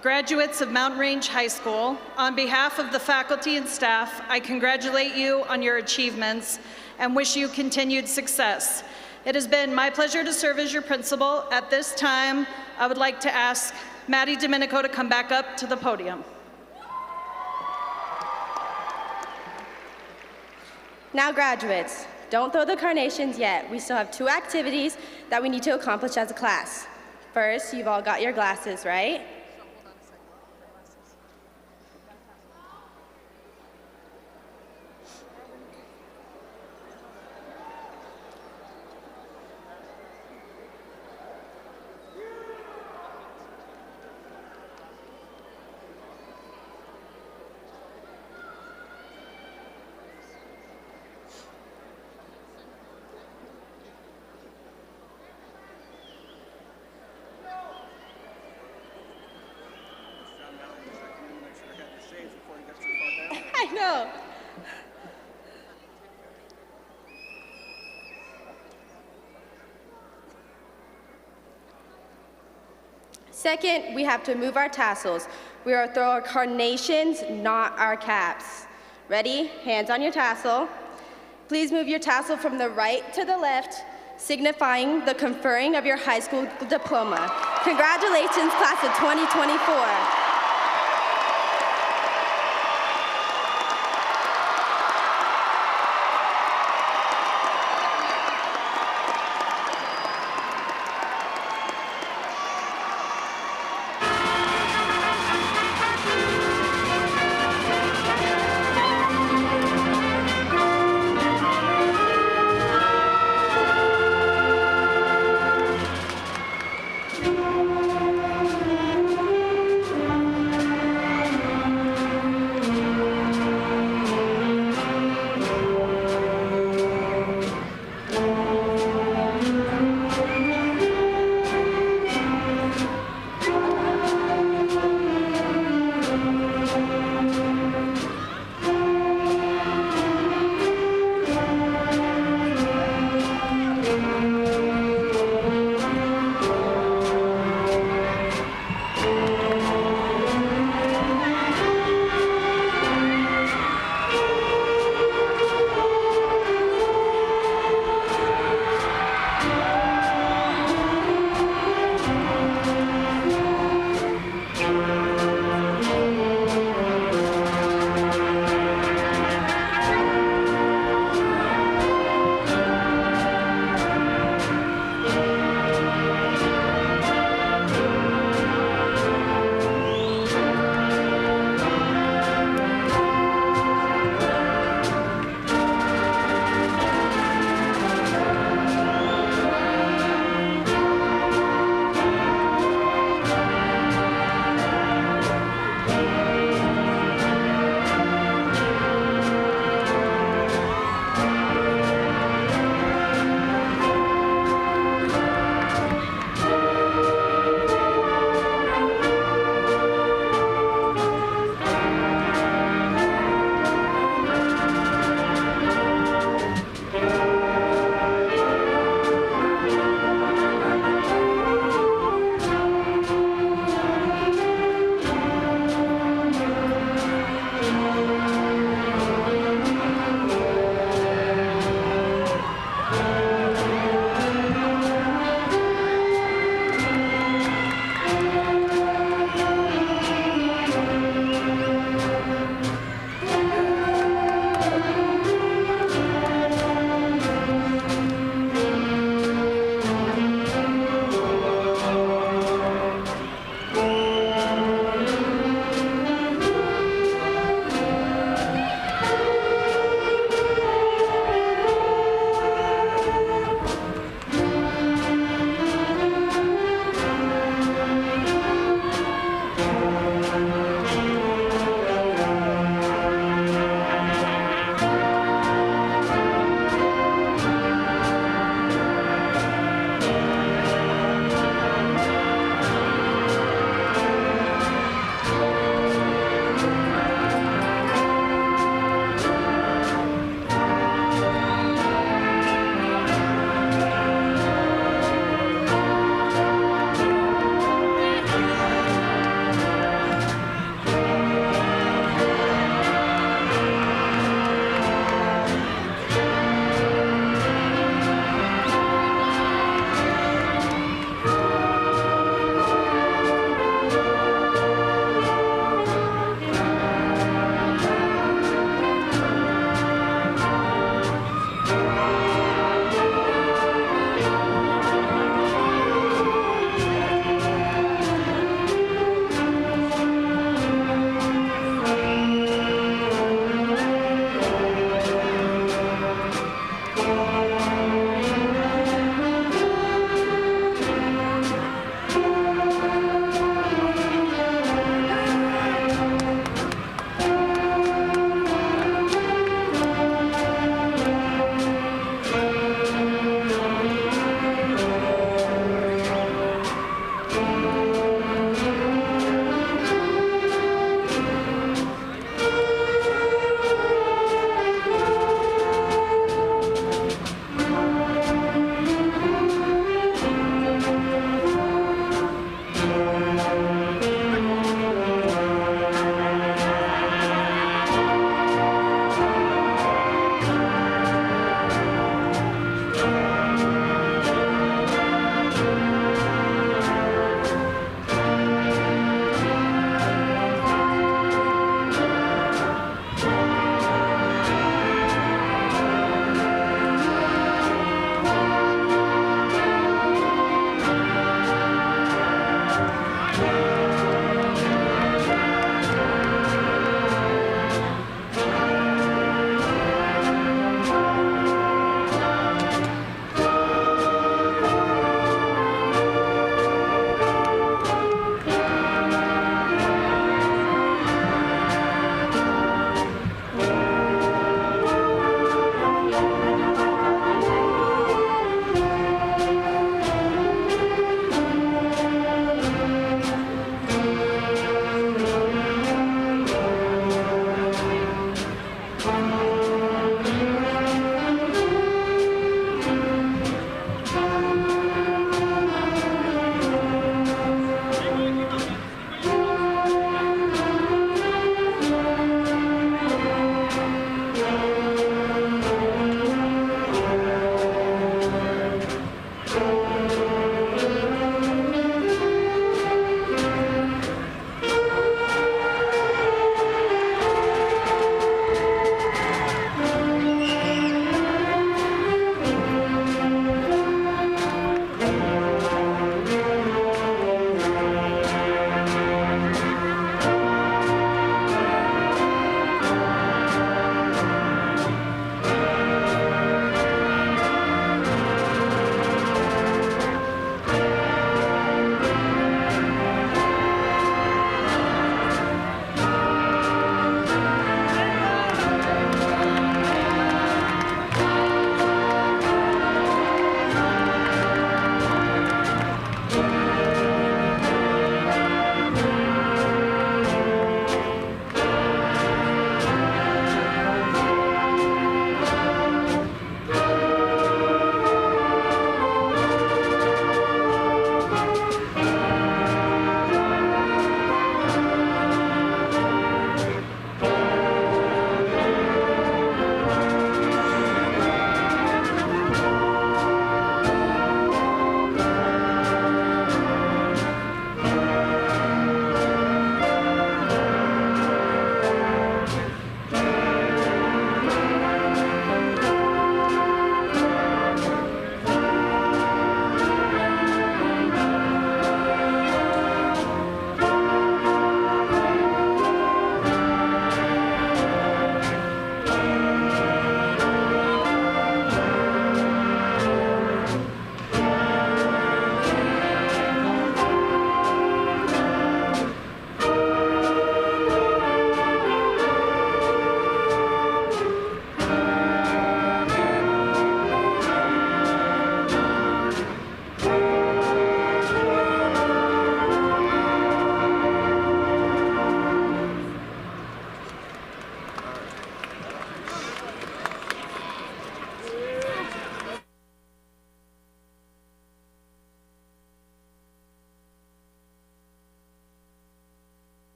Graduates of Mountain Range High School, on behalf of the faculty and staff, I congratulate you on your achievements and wish you continued success. It has been my pleasure to serve as your principal. At this time, I would like to ask Maddie Domenico to come back up to the podium. Now graduates, don't throw the carnations yet. We still have 2 activities that we need to accomplish as a class. First, you've all got your glasses, right? I know. Second, we have to move our tassels. We are throw our carnations, not our caps. Ready? Hands on your tassel. Please move your tassel from the right to the left, signifying the conferring of your high school diploma. Congratulations, class of 2024.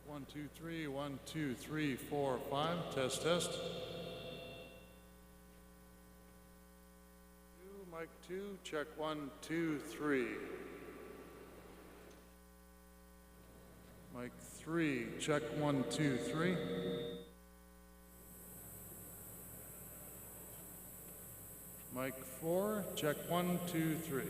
1, 2, 3, 1, 2, 3, 4, 5. Test, test. 2, mic 2, check 1, 2, 3. Mic 3, check 1, 2, 3. Mic 4, check 1, 2, 3.